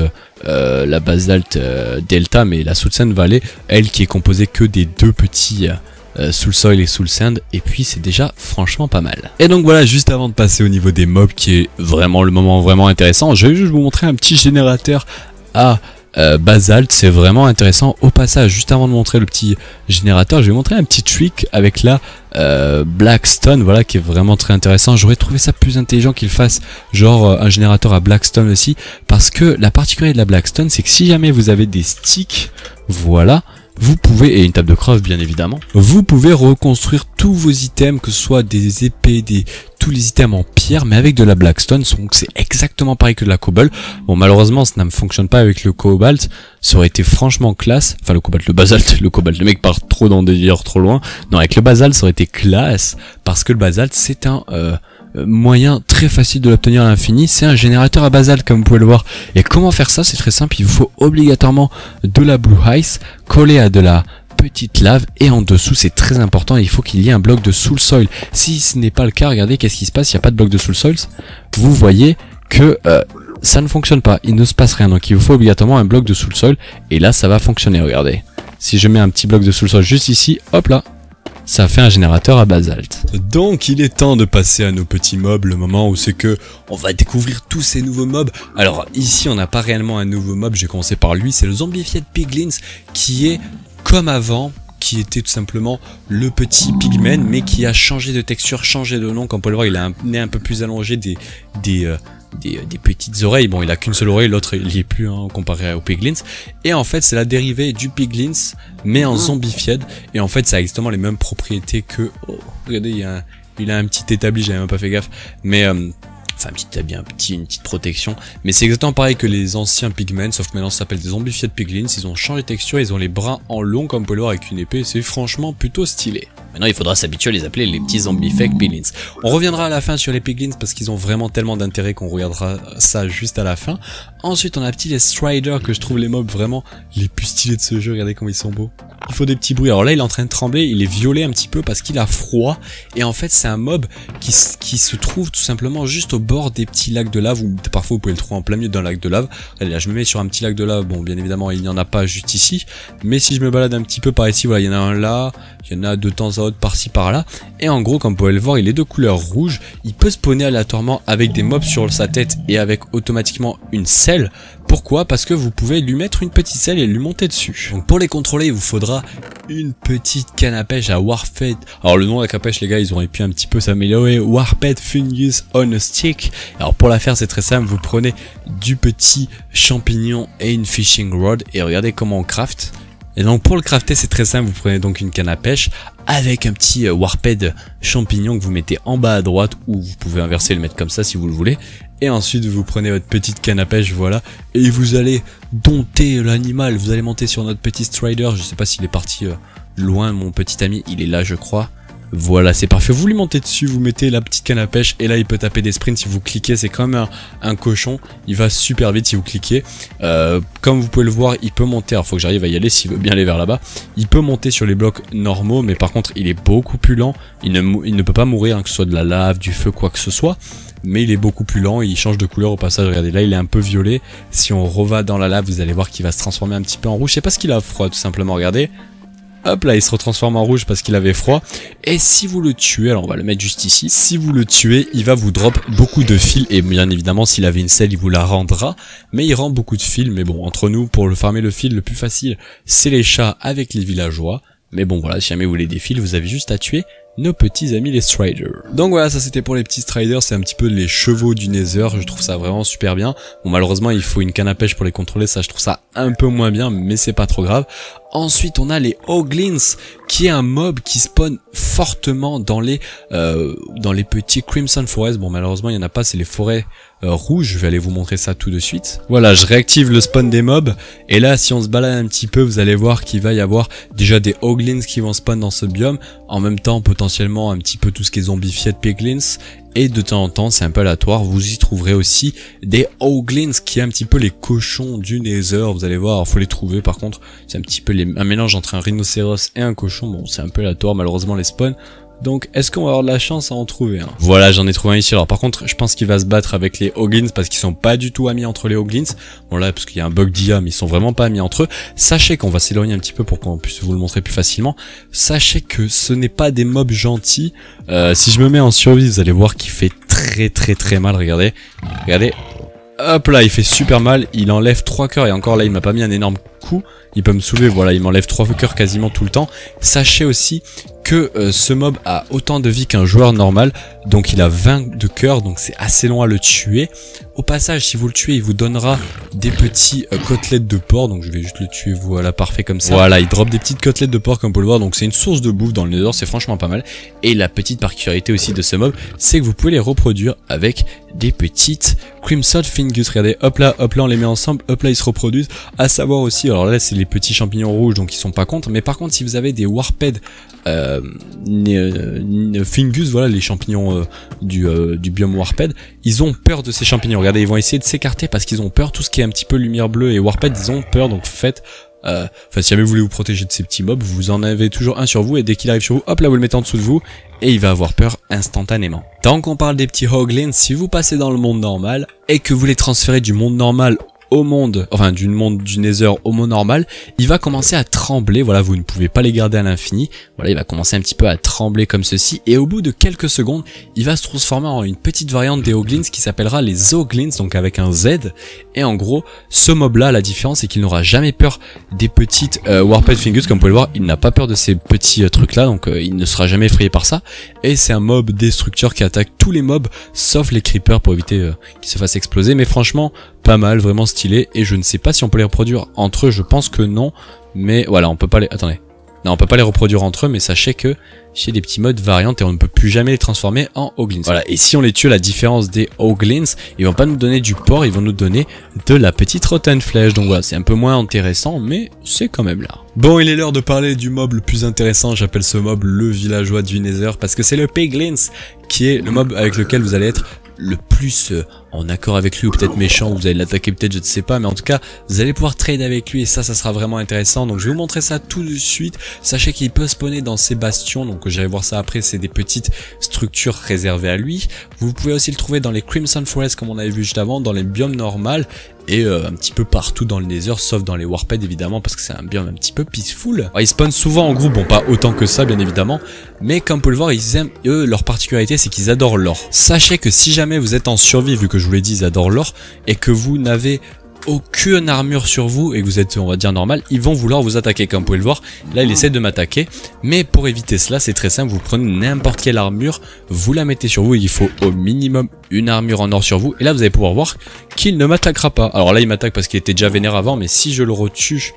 Delta, mais la Soulsand Valley, elle qui est composée que des deux petits Soul Soil et Soul Sand, et puis c'est déjà franchement pas mal. Et donc voilà, juste avant de passer au niveau des mobs, qui est vraiment le moment vraiment intéressant, je vais juste vous montrer un petit générateur à basalte, c'est vraiment intéressant. Au passage, juste avant de montrer le petit générateur, je vais vous montrer un petit trick avec la Blackstone, voilà, qui est vraiment très intéressant. J'aurais trouvé ça plus intelligent qu'il fasse genre un générateur à Blackstone aussi, parce que la particularité de la Blackstone, c'est que si jamais vous avez des sticks, voilà, vous pouvez, et une table de craft bien évidemment, vous pouvez reconstruire tous vos items, que ce soit des épées, tous les items en pierre, mais avec de la Blackstone, donc c'est exactement pareil que de la Cobalt. Bon, malheureusement ça ne fonctionne pas avec le Cobalt, ça aurait été franchement classe, enfin le Cobalt, le Basalte, le mec part trop dans des délires trop loin. Non, avec le Basalte ça aurait été classe, parce que le Basalte c'est un moyen très facile de l'obtenir à l'infini, c'est un générateur à basalte comme vous pouvez le voir. Et comment faire ça? C'est très simple, il vous faut obligatoirement de la Blue Ice collée à de la petite lave, et en dessous c'est très important, il faut qu'il y ait un bloc de Soul Soil. Si ce n'est pas le cas, regardez qu'est-ce qui se passe, il n'y a pas de bloc de Soul Soil, vous voyez que ça ne fonctionne pas, il ne se passe rien, donc il vous faut obligatoirement un bloc de Soul Soil, et là ça va fonctionner. Regardez, si je mets un petit bloc de Soul Soil juste ici, hop là, ça fait un générateur à basalte. Donc il est temps de passer à nos petits mobs, le moment où c'est que on va découvrir tous ces nouveaux mobs. Alors ici on n'a pas réellement un nouveau mob, j'ai commencé par lui, c'est le Zombified Piglins, qui est comme avant, qui était tout simplement le petit pigman, mais qui a changé de texture, changé de nom. Comme on peut le voir, il a un nez un peu plus allongé, des petites oreilles. Bon, il a qu'une seule oreille, l'autre il y est plus hein, comparé au Piglins. Et en fait c'est la dérivée du Piglins, mais en zombified. Et en fait ça a exactement les mêmes propriétés que... Oh, regardez, il a un petit établi, j'avais même pas fait gaffe. Mais... enfin, une petite protection. Mais c'est exactement pareil que les anciens pigmen, sauf que maintenant ça s'appelle des Zombified Piglins. Ils ont changé de texture, ils ont les bras en long, comme vous pouvez le voir, avec une épée. C'est franchement plutôt stylé. Maintenant il faudra s'habituer à les appeler les petits zombies fake piglins. On reviendra à la fin sur les piglins parce qu'ils ont vraiment tellement d'intérêt qu'on regardera ça juste à la fin. Ensuite on a petit les striders que je trouve les mobs vraiment les plus stylés de ce jeu, regardez comme ils sont beaux. Il faut des petits bruits. Alors là il est en train de trembler, il est violet un petit peu parce qu'il a froid et en fait c'est un mob qui se trouve tout simplement juste au bord des petits lacs de lave ou parfois vous pouvez le trouver en plein milieu d'un lac de lave. Allez, là je me mets sur un petit lac de lave, bon bien évidemment il n'y en a pas juste ici, mais si je me balade un petit peu par ici, voilà il y en a un là, il y en a de temps à autre par-ci par-là et en gros comme vous pouvez le voir il est de couleur rouge, il peut spawner aléatoirement avec des mobs sur sa tête et avec automatiquement une selle. Pourquoi? Parce que vous pouvez lui mettre une petite selle et lui monter dessus. Donc pour les contrôler il vous faudra une petite canne à pêche à Warped. Alors le nom de la canne à pêche les gars ils auraient pu un petit peu s'améliorer, Warped Fungus on a Stick. Alors pour la faire c'est très simple, vous prenez du petit champignon et une fishing rod et regardez comment on craft. Et donc pour le crafter c'est très simple, vous prenez donc une canne à pêche avec un petit Warped champignon que vous mettez en bas à droite ou vous pouvez inverser et le mettre comme ça si vous le voulez. Et ensuite vous prenez votre petite canne à pêche, voilà, et vous allez dompter l'animal, vous allez monter sur notre petit strider, je sais pas s'il est parti loin mon petit ami, il est là je crois. Voilà c'est parfait, vous lui montez dessus, vous mettez la petite canne à pêche et là il peut taper des sprints si vous cliquez, c'est comme un cochon, il va super vite si vous cliquez. Comme vous pouvez le voir il peut monter, alors faut que j'arrive à y aller s'il veut bien aller vers là-bas, il peut monter sur les blocs normaux mais par contre il est beaucoup plus lent, il ne peut pas mourir hein, que ce soit de la lave, du feu, quoi que ce soit. Mais il est beaucoup plus lent, il change de couleur au passage, regardez là il est un peu violet, si on reva dans la lave vous allez voir qu'il va se transformer un petit peu en rouge, c'est parce qu'il a froid tout simplement, regardez. Hop là il se retransforme en rouge parce qu'il avait froid. Et si vous le tuez, alors on va le mettre juste ici, si vous le tuez il va vous drop beaucoup de fils et bien évidemment s'il avait une selle il vous la rendra. Mais il rend beaucoup de fils, mais bon entre nous pour le farmer le fil le plus facile c'est les chats avec les villageois. Mais bon voilà, si jamais vous voulez des fils vous avez juste à tuer nos petits amis les striders. Donc voilà, ça c'était pour les petits striders, c'est un petit peu les chevaux du Nether, je trouve ça vraiment super bien. Bon malheureusement il faut une canne à pêche pour les contrôler, ça je trouve ça un peu moins bien mais c'est pas trop grave. Ensuite on a les Hoglins qui est un mob qui spawn fortement dans les petits Crimson Forest. Bon malheureusement il y en a pas, c'est les forêts rouges, je vais aller vous montrer ça tout de suite. Voilà, je réactive le spawn des mobs et là si on se balade un petit peu vous allez voir qu'il va y avoir déjà des Hoglins qui vont spawn dans ce biome, en même temps potentiellement un petit peu tout ce qui est zombifié de piglins. Et de temps en temps, c'est un peu aléatoire, vous y trouverez aussi des Hoglins qui est un petit peu les cochons du Nether, vous allez voir, alors faut les trouver par contre, c'est un petit peu un mélange entre un rhinocéros et un cochon, bon c'est un peu aléatoire malheureusement les spawns. Donc est-ce qu'on va avoir de la chance à en trouver un? Voilà, j'en ai trouvé un ici. Alors par contre je pense qu'il va se battre avec les Hoglins parce qu'ils sont pas du tout amis entre les Hoglins. Bon là parce qu'il y a un bug d'IA mais ils sont vraiment pas amis entre eux. Sachez qu'on va s'éloigner un petit peu pour qu'on puisse vous le montrer plus facilement. Sachez que ce n'est pas des mobs gentils. Si je me mets en survie vous allez voir qu'il fait très mal, regardez. Regardez. Hop là il fait super mal, il enlève 3 cœurs et encore là il m'a pas mis un énorme coup, il peut me soulever, voilà il m'enlève 3 cœurs quasiment tout le temps. Sachez aussi que ce mob a autant de vie qu'un joueur normal, donc il a 20 de cœur, donc c'est assez long à le tuer. Au passage si vous le tuez il vous donnera des petits côtelettes de porc, donc je vais juste le tuer, voilà parfait comme ça. Voilà il drop des petites côtelettes de porc comme vous pouvez le voir, donc c'est une source de bouffe dans le Nether, c'est franchement pas mal. Et la petite particularité aussi de ce mob c'est que vous pouvez les reproduire avec des petites Crimson Fungus, regardez hop là on les met ensemble, hop là ils se reproduisent. À savoir aussi, alors là c'est les petits champignons rouges donc ils sont pas contre, mais par contre si vous avez des Warped Fungus, voilà les champignons du biome Warped, ils ont peur de ces champignons, regardez ils vont essayer de s'écarter parce qu'ils ont peur, tout ce qui est un petit peu lumière bleue et Warped ils ont peur, donc faites enfin si jamais vous voulez vous protéger de ces petits mobs, vous en avez toujours un sur vous et dès qu'il arrive sur vous, hop là vous le mettez en dessous de vous et il va avoir peur instantanément. Tant qu'on parle des petits Hoglins, si vous passez dans le monde normal et que vous les transférez du monde normal au monde, enfin du monde du Nether au monde normal, il va commencer à trembler, voilà vous ne pouvez pas les garder à l'infini, voilà il va commencer un petit peu à trembler comme ceci et au bout de quelques secondes il va se transformer en une petite variante des Hoglins qui s'appellera les Hoglins, donc avec un Z. Et en gros ce mob là, la différence c'est qu'il n'aura jamais peur des petites Warped Fungus, comme vous pouvez le voir il n'a pas peur de ces petits trucs là, donc il ne sera jamais effrayé par ça. Et c'est un mob destructeur qui attaque tous les mobs sauf les creepers pour éviter qu'ils se fassent exploser, mais franchement pas mal, vraiment stylé. Et je ne sais pas si on peut les reproduire entre eux, je pense que non, mais voilà on peut pas les... Attendez, Non, on peut pas les reproduire entre eux, mais sachez que j'ai des petits modes variantes et on ne peut plus jamais les transformer en Hoglins. Voilà, et si on les tue, la différence des Hoglins, ils vont pas nous donner du porc, ils vont nous donner de la petite rotten flèche. Donc voilà, c'est un peu moins intéressant, mais c'est quand même là. Bon, il est l'heure de parler du mob le plus intéressant, j'appelle ce mob le villageois du Nether, parce que c'est le Piglins, qui est le mob avec lequel vous allez être le plus en accord avec lui, ou peut-être méchant, vous allez l'attaquer peut-être, je ne sais pas, mais en tout cas vous allez pouvoir trade avec lui et ça sera vraiment intéressant. Donc je vais vous montrer ça tout de suite. Sachez qu'il peut spawner dans ces bastions, donc j'irai voir ça après, c'est des petites structures réservées à lui. Vous pouvez aussi le trouver dans les Crimson Forest comme on avait vu juste avant, dans les biomes normales et un petit peu partout dans le Nether, sauf dans les Warped évidemment, parce que c'est un biome un petit peu peaceful. Alors, ils spawnent souvent en groupe, bon pas autant que ça bien évidemment, mais comme vous pouvez le voir, ils aiment, eux, leur particularité c'est qu'ils adorent l'or. Sachez que si jamais vous êtes en survie, vu que je vous l'ai dit, ils adorent l'or, et que vous n'avez aucune armure sur vous et que vous êtes, on va dire, normal, ils vont vouloir vous attaquer. Comme vous pouvez le voir, là il essaie de m'attaquer, mais pour éviter cela c'est très simple, vous prenez n'importe quelle armure, vous la mettez sur vous, il faut au minimum une armure en or sur vous, et là vous allez pouvoir voir qu'il ne m'attaquera pas. Alors là il m'attaque parce qu'il était déjà vénère avant, mais si je le retue,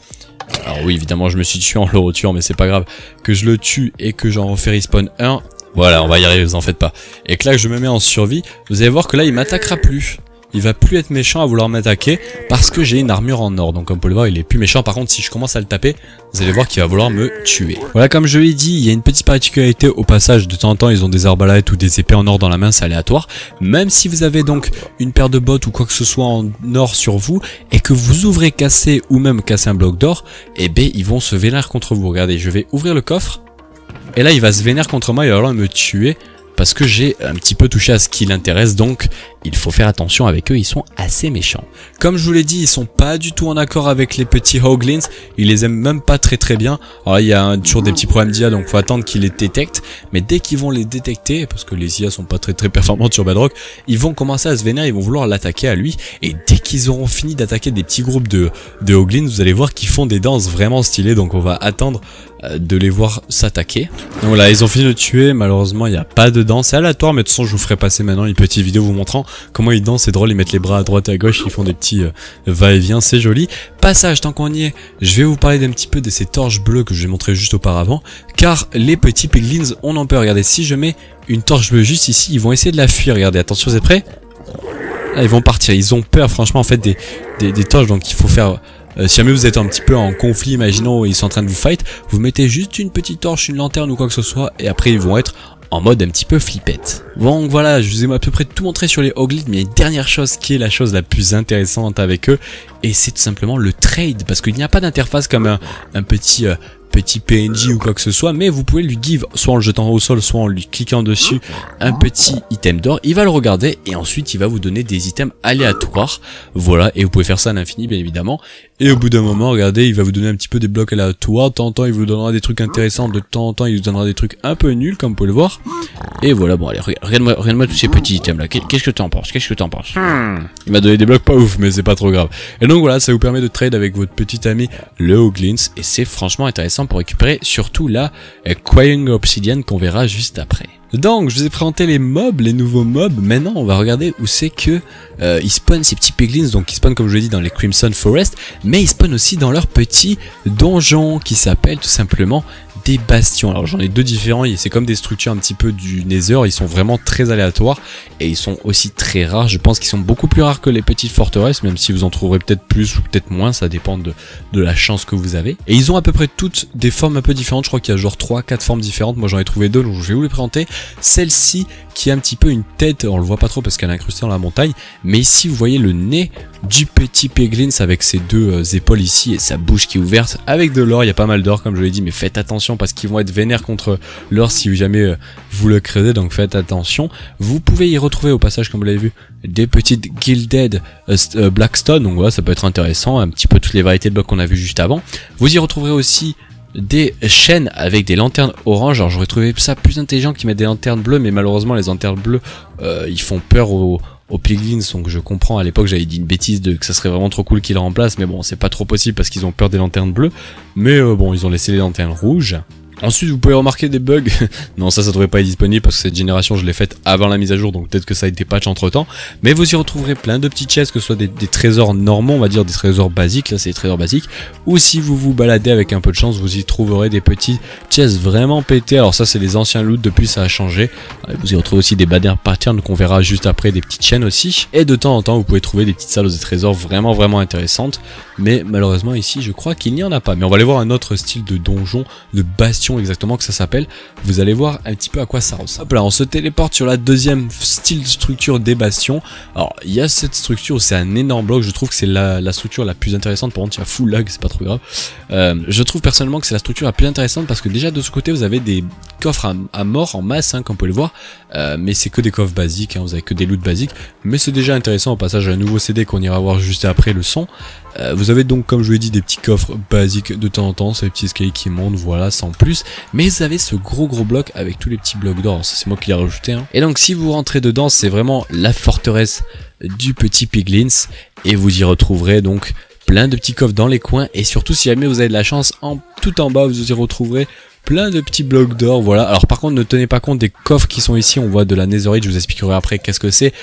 alors oui évidemment je me suis tué en le retuant, mais c'est pas grave, que je le tue et que j'en refais respawn 1, voilà on va y arriver, vous en faites pas, et que là je me mets en survie, vous allez voir que là il m'attaquera plus. Il va plus être méchant à vouloir m'attaquer parce que j'ai une armure en or. Donc comme vous pouvez le voir, il est plus méchant. Par contre, si je commence à le taper, vous allez voir qu'il va vouloir me tuer. Voilà, comme je l'ai dit, il y a une petite particularité au passage. De temps en temps, ils ont des arbalètes ou des épées en or dans la main, c'est aléatoire. Même si vous avez donc une paire de bottes ou quoi que ce soit en or sur vous et que vous ouvrez casser ou même casser un bloc d'or, eh bien, ils vont se vénérer contre vous. Regardez, je vais ouvrir le coffre et là, il va se vénérer contre moi, il va vouloir me tuer. Parce que j'ai un petit peu touché à ce qui l'intéresse, donc il faut faire attention avec eux, ils sont assez méchants. Comme je vous l'ai dit, ils sont pas du tout en accord avec les petits Hoglins, ils les aiment même pas très bien. Alors là, il y a toujours des petits problèmes d'IA, donc faut attendre qu'ils les détectent, mais dès qu'ils vont les détecter, parce que les IA sont pas très performantes sur Bedrock, ils vont commencer à se vénérer, ils vont vouloir l'attaquer à lui, et dès qu'ils auront fini d'attaquer des petits groupes de Hoglins, vous allez voir qu'ils font des danses vraiment stylées, donc on va attendre de les voir s'attaquer. Donc voilà, ils ont fini de tuer, malheureusement il n'y a pas de danse, c'est aléatoire, mais de toute façon je vous ferai passer maintenant une petite vidéo vous montrant comment ils dansent, c'est drôle, ils mettent les bras à droite et à gauche, ils font des petits va-et-vient, c'est joli. Passage, tant qu'on y est, je vais vous parler d'un petit peu de ces torches bleues que je vais montrer juste auparavant, car les petits piglins, on en peut, regardez, si je mets une torche bleue juste ici, ils vont essayer de la fuir, regardez, attention, vous êtes prêts? Là, ils vont partir, ils ont peur franchement en fait des torches, donc il faut faire... si jamais vous êtes un petit peu en conflit, imaginons ils sont en train de vous fight, vous mettez juste une petite torche, une lanterne ou quoi que ce soit, et après ils vont être en mode un petit peu flippette. Donc voilà, je vous ai à peu près tout montré sur les Hoglins, mais il y a une dernière chose qui est la chose la plus intéressante avec eux, et c'est tout simplement le trade, parce qu'il n'y a pas d'interface comme un petit PNJ ou quoi que ce soit, mais vous pouvez lui give, soit en le jetant au sol, soit en lui cliquant dessus, un petit item d'or, il va le regarder et ensuite il va vous donner des items aléatoires, voilà, et vous pouvez faire ça à l'infini bien évidemment, et au bout d'un moment, regardez, il va vous donner un petit peu des blocs aléatoires, de temps en temps il vous donnera des trucs intéressants, de temps en temps il vous donnera des trucs un peu nuls comme vous pouvez le voir, et voilà, bon allez, regarde-moi tous ces petits items là, qu'est-ce que tu en penses, Il m'a donné des blocs pas ouf, mais c'est pas trop grave, et donc voilà, ça vous permet de trade avec votre petit ami le Hoglins, et c'est franchement intéressant pour récupérer surtout la Quaying Obsidian qu'on verra juste après. Donc je vous ai présenté les mobs, les nouveaux mobs, maintenant on va regarder où c'est que ils spawnent ces petits piglins, donc ils spawnent comme je l'ai dit dans les Crimson Forest, mais ils spawnent aussi dans leur petit donjon qui s'appelle tout simplement des bastions. Alors j'en ai deux différents, c'est comme des structures un petit peu du Nether, ils sont vraiment très aléatoires et ils sont aussi très rares, je pense qu'ils sont beaucoup plus rares que les petites forteresses, même si vous en trouverez peut-être plus ou peut-être moins, ça dépend de la chance que vous avez. Et ils ont à peu près toutes des formes un peu différentes, je crois qu'il y a genre 3-4 formes différentes, moi j'en ai trouvé deux, donc je vais vous les présenter. Celle-ci qui a un petit peu une tête, on le voit pas trop parce qu'elle est incrustée dans la montagne, mais ici vous voyez le nez du petit piglins avec ses deux épaules ici et sa bouche qui est ouverte avec de l'or, il y a pas mal d'or comme je l'ai dit, mais faites attention parce qu'ils vont être vénères contre l'or si jamais vous le creusez, donc faites attention. Vous pouvez y retrouver au passage, comme vous l'avez vu, des petites gilded blackstone, donc voilà, ça peut être intéressant, un petit peu toutes les variétés de blocs qu'on a vu juste avant. Vous y retrouverez aussi des chaînes avec des lanternes orange. Alors j'aurais trouvé ça plus intelligent qu'ils mettent des lanternes bleues, mais malheureusement les lanternes bleues ils font peur aux piglins, donc je comprends, à l'époque j'avais dit une bêtise que ça serait vraiment trop cool qu'ils le remplacent, mais bon c'est pas trop possible parce qu'ils ont peur des lanternes bleues, mais bon ils ont laissé les lanternes rouges. Ensuite vous pouvez remarquer des bugs, non ça devrait pas être disponible parce que cette génération je l'ai faite avant la mise à jour, donc peut-être que ça a été patch entre temps, mais vous y retrouverez plein de petites chests, que ce soit des trésors normaux, on va dire des trésors basiques, là c'est des trésors basiques, ou si vous vous baladez avec un peu de chance vous y trouverez des petits chests vraiment pétés. Alors ça c'est les anciens loots, depuis ça a changé, vous y retrouvez aussi des banner patterns qu'on verra juste après, des petites chaînes aussi, et de temps en temps vous pouvez trouver des petites salles de trésors vraiment intéressantes, mais malheureusement ici je crois qu'il n'y en a pas. Mais on va aller voir un autre style de donjon, de bastion exactement que ça s'appelle, vous allez voir un petit peu à quoi ça ressemble. Hop là, on se téléporte sur la deuxième style de structure des bastions. Alors il y a cette structure où c'est un énorme bloc, je trouve que c'est la structure la plus intéressante, par contre il y a full lag, c'est pas trop grave. Je trouve personnellement que c'est la structure la plus intéressante parce que déjà de ce côté vous avez des coffres à mort en masse, hein, comme vous pouvez le voir, mais c'est que des coffres basiques, hein, vous avez que des loots basiques, mais c'est déjà intéressant. Au passage un nouveau CD qu'on ira voir juste après le son. Vous avez donc, comme je vous l'ai dit, des petits coffres basiques de temps en temps, c'est les petits escaliers qui montent, voilà, sans plus. Mais vous avez ce gros bloc avec tous les petits blocs d'or, ça c'est moi qui l'ai rajouté. Hein. Et donc si vous rentrez dedans, c'est vraiment la forteresse du petit Piglins, et vous y retrouverez donc plein de petits coffres dans les coins, et surtout si jamais vous avez de la chance, tout en bas vous y retrouverez plein de petits blocs d'or, voilà. Alors par contre ne tenez pas compte des coffres qui sont ici, on voit de la netherite, je vous expliquerai après qu'est-ce que c'est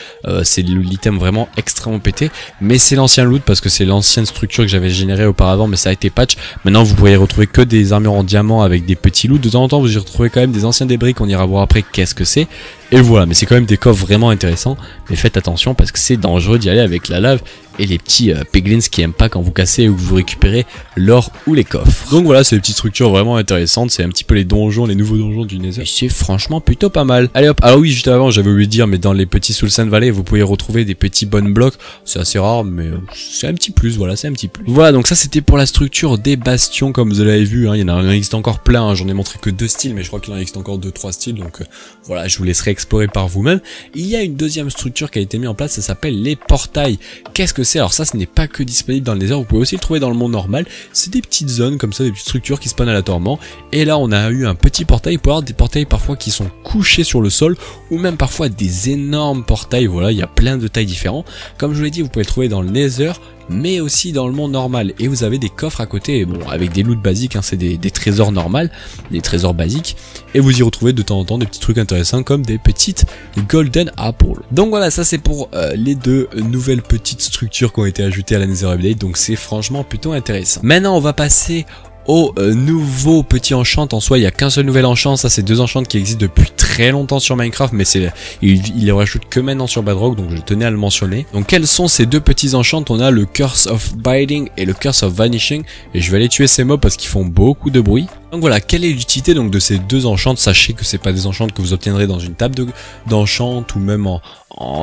l'item vraiment extrêmement pété, mais c'est l'ancien loot parce que c'est l'ancienne structure que j'avais générée auparavant, mais ça a été patch. Maintenant vous pourrez retrouver que des armures en diamant avec des petits loots, de temps en temps vous y retrouvez quand même des anciens débris qu'on ira voir après qu'est-ce que c'est. Et voilà, mais c'est quand même des coffres vraiment intéressants, mais faites attention parce que c'est dangereux d'y aller avec la lave et les petits piglins qui aiment pas quand vous cassez ou que vous récupérez l'or ou les coffres. Donc voilà, c'est des petites structures vraiment intéressantes, c'est un petit peu les donjons, les nouveaux donjons du Nether. Et c'est franchement plutôt pas mal. Allez hop, alors oui, juste avant j'avais oublié de dire, mais dans les petits Soul Sand Valley vous pouvez retrouver des petits bonnes blocs, c'est assez rare mais c'est un petit plus, voilà, c'est un petit plus. Voilà, donc ça c'était pour la structure des bastions comme vous l'avez vu, hein, il y en existe encore plein, hein, j'en ai montré que 2 styles, mais je crois qu'il en existe encore 2-3 styles, donc voilà, je vous laisserai explorer par vous-même. Il y a une deuxième structure qui a été mise en place, ça s'appelle les portails. Qu'est-ce que c'est? Alors ça, ce n'est pas que disponible dans le Nether, vous pouvez aussi le trouver dans le monde normal. C'est des petites zones comme ça, des petites structures qui spawnent aléatoirement. Et là, on a eu un petit portail. Vous pouvez avoir des portails parfois qui sont couchés sur le sol, ou même parfois des énormes portails. Voilà, il y a plein de tailles différentes. Comme je vous l'ai dit, vous pouvez le trouver dans le Nether, mais aussi dans le monde normal, et vous avez des coffres à côté, bon avec des loots basiques, hein, c'est des trésors normaux, des trésors basiques, et vous y retrouvez de temps en temps des petits trucs intéressants comme des petites golden apples. Donc voilà, ça c'est pour les deux nouvelles petites structures qui ont été ajoutées à la Nether Update, donc c'est franchement plutôt intéressant. Maintenant on va passer au nouveau petit enchant. En soi il n'y a qu'un seul nouvel enchant, ça c'est 2 enchants qui existent depuis très longtemps sur Minecraft, mais il les rajoute que maintenant sur Bedrock, donc je tenais à le mentionner. Donc quels sont ces 2 petits enchants? On a le Curse of Binding et le Curse of Vanishing, et je vais aller tuer ces mobs parce qu'ils font beaucoup de bruit. Donc voilà, quelle est l'utilité donc de ces 2 enchants? Sachez que c'est pas des enchants que vous obtiendrez dans une table d'enchant ou même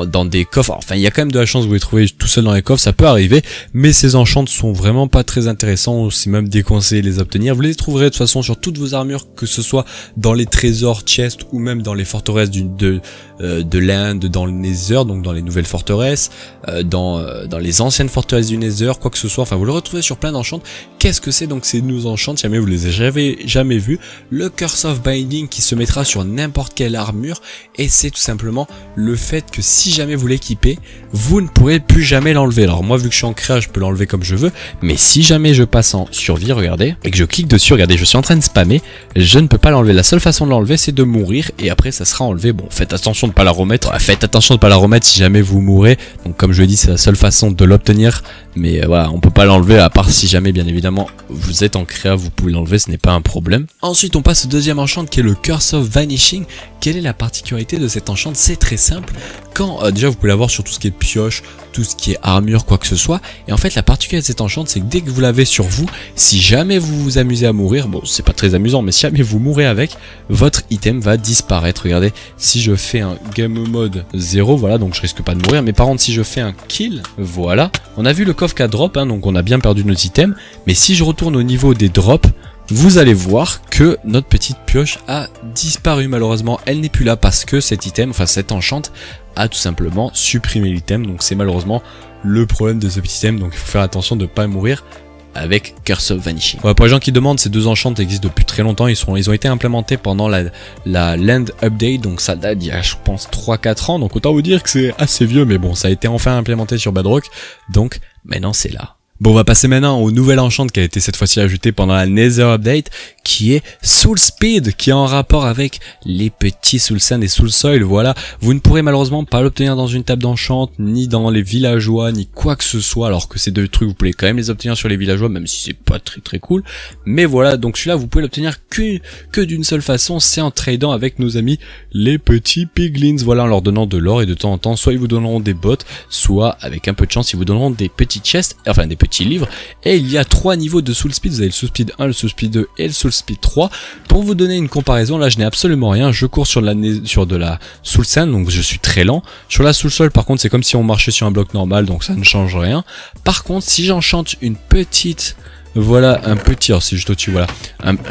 dans des coffres. Enfin, il y a quand même de la chance que vous les trouvez tout seul dans les coffres, ça peut arriver, mais ces enchants sont vraiment pas très intéressants, c'est même déconseillé de les obtenir. Vous les trouverez de toute façon sur toutes vos armures, que ce soit dans les trésors chest ou même dans les forteresses de l'Inde, dans le Nether, donc dans les nouvelles forteresses, dans les anciennes forteresses du Nether, quoi que ce soit. Enfin, vous le retrouvez sur plein d'enchants. Qu'est-ce que c'est donc ces nouveaux enchants? Si jamais vous les avez jamais vus, le Curse of Binding qui se mettra sur n'importe quelle armure, et c'est tout simplement le fait que si jamais vous l'équipez, vous ne pourrez plus jamais l'enlever. Alors moi, vu que je suis en créa, je peux l'enlever comme je veux, mais si jamais je passe en survie, regardez, et que je clique dessus, regardez, je suis en train de spammer, je ne peux pas l'enlever. La seule façon de l'enlever, c'est de mourir, et après ça sera enlevé. Bon, faites attention de pas la remettre, faites attention de pas la remettre si jamais vous mourrez. Donc comme je l'ai dit, c'est la seule façon de l'obtenir, mais voilà, on peut pas l'enlever, à part si jamais bien évidemment vous êtes en créa, vous pouvez l'enlever, ce n'est pas un problème. Ensuite on passe au deuxième enchant qui est le Curse of Vanishing. Quelle est la particularité de cet enchant? C'est très simple. Quand déjà vous pouvez l'avoir sur tout ce qui est pioche, tout ce qui est armure, quoi que ce soit, et en fait la particularité de cet enchant, c'est que dès que vous l'avez sur vous, si jamais vous vous amusez à mourir, bon c'est pas très amusant, mais si jamais vous mourrez avec, votre item va disparaître. Regardez, si je fais un game mode 0, voilà, donc je risque pas de mourir, mais par contre si je fais un kill, voilà, on a vu le coffre qu'a drop, hein, donc on a bien perdu notre item, mais si je retourne au niveau des drops, vous allez voir que notre petite pioche a disparu. Malheureusement elle n'est plus là parce que cet item, enfin cet enchant a tout simplement supprimé l'item, donc c'est malheureusement le problème de ce petit item, donc il faut faire attention de ne pas mourir avec Curse of Vanishing. Ouais, pour les gens qui demandent, ces 2 enchants existent depuis très longtemps, ils ont été implémentés pendant la Land Update, donc ça date d'il y a je pense 3-4 ans, donc autant vous dire que c'est assez vieux, mais bon ça a été enfin implémenté sur Bedrock, donc maintenant c'est là. Bon, on va passer maintenant au nouvel enchant qui a été cette fois-ci ajouté pendant la Nether Update, qui est Soul Speed, qui est en rapport avec les petits Soul Sand et Soul Soil. Voilà, vous ne pourrez malheureusement pas l'obtenir dans une table d'enchant, ni dans les villageois, ni quoi que ce soit, alors que ces deux trucs, vous pouvez quand même les obtenir sur les villageois, même si c'est pas très cool. Mais voilà, donc celui-là, vous pouvez l'obtenir que d'une seule façon, c'est en tradant avec nos amis les petits piglins. Voilà, en leur donnant de l'or, et de temps en temps, soit ils vous donneront des bottes, soit avec un peu de chance, ils vous donneront des petits chests, enfin des petits livres. Et il y a 3 niveaux de Soul Speed, vous avez le Soul Speed 1, le Soul Speed 2 et le Soul Speed 3. Pour vous donner une comparaison, là je n'ai absolument rien, je cours sur de la Soul Sand, donc je suis très lent. Sur la Soul Soil par contre c'est comme si on marchait sur un bloc normal, donc ça ne change rien. Par contre si j'enchante une petite... Voilà, un petit, alors c'est juste au-dessus, voilà,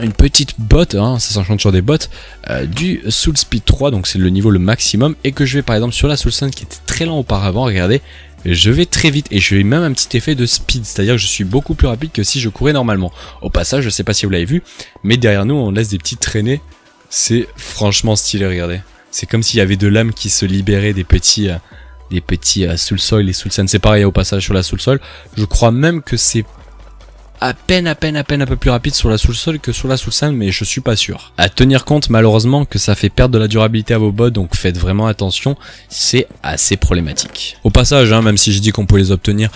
une petite botte, hein, ça s'enchante sur des bottes, du Soul Speed 3, donc c'est le niveau le maximum, et que je vais par exemple sur la Soul Sand qui était très lent auparavant, regardez, je vais très vite, et je vais même un petit effet de speed, c'est-à-dire que je suis beaucoup plus rapide que si je courais normalement. Au passage, je sais pas si vous l'avez vu, mais derrière nous on laisse des petites traînées, c'est franchement stylé, regardez. C'est comme s'il y avait de l'âme qui se libérait des petits Soul Soil et Soul Sand, c'est pareil au passage sur la Soul Soil, je crois même que c'est à peine un peu plus rapide sur la Soul Soil que sur la Soul Sand, mais je suis pas sûr. À tenir compte malheureusement que ça fait perdre de la durabilité à vos bots, donc faites vraiment attention, c'est assez problématique. Au passage, hein, même si je dis qu'on peut les obtenir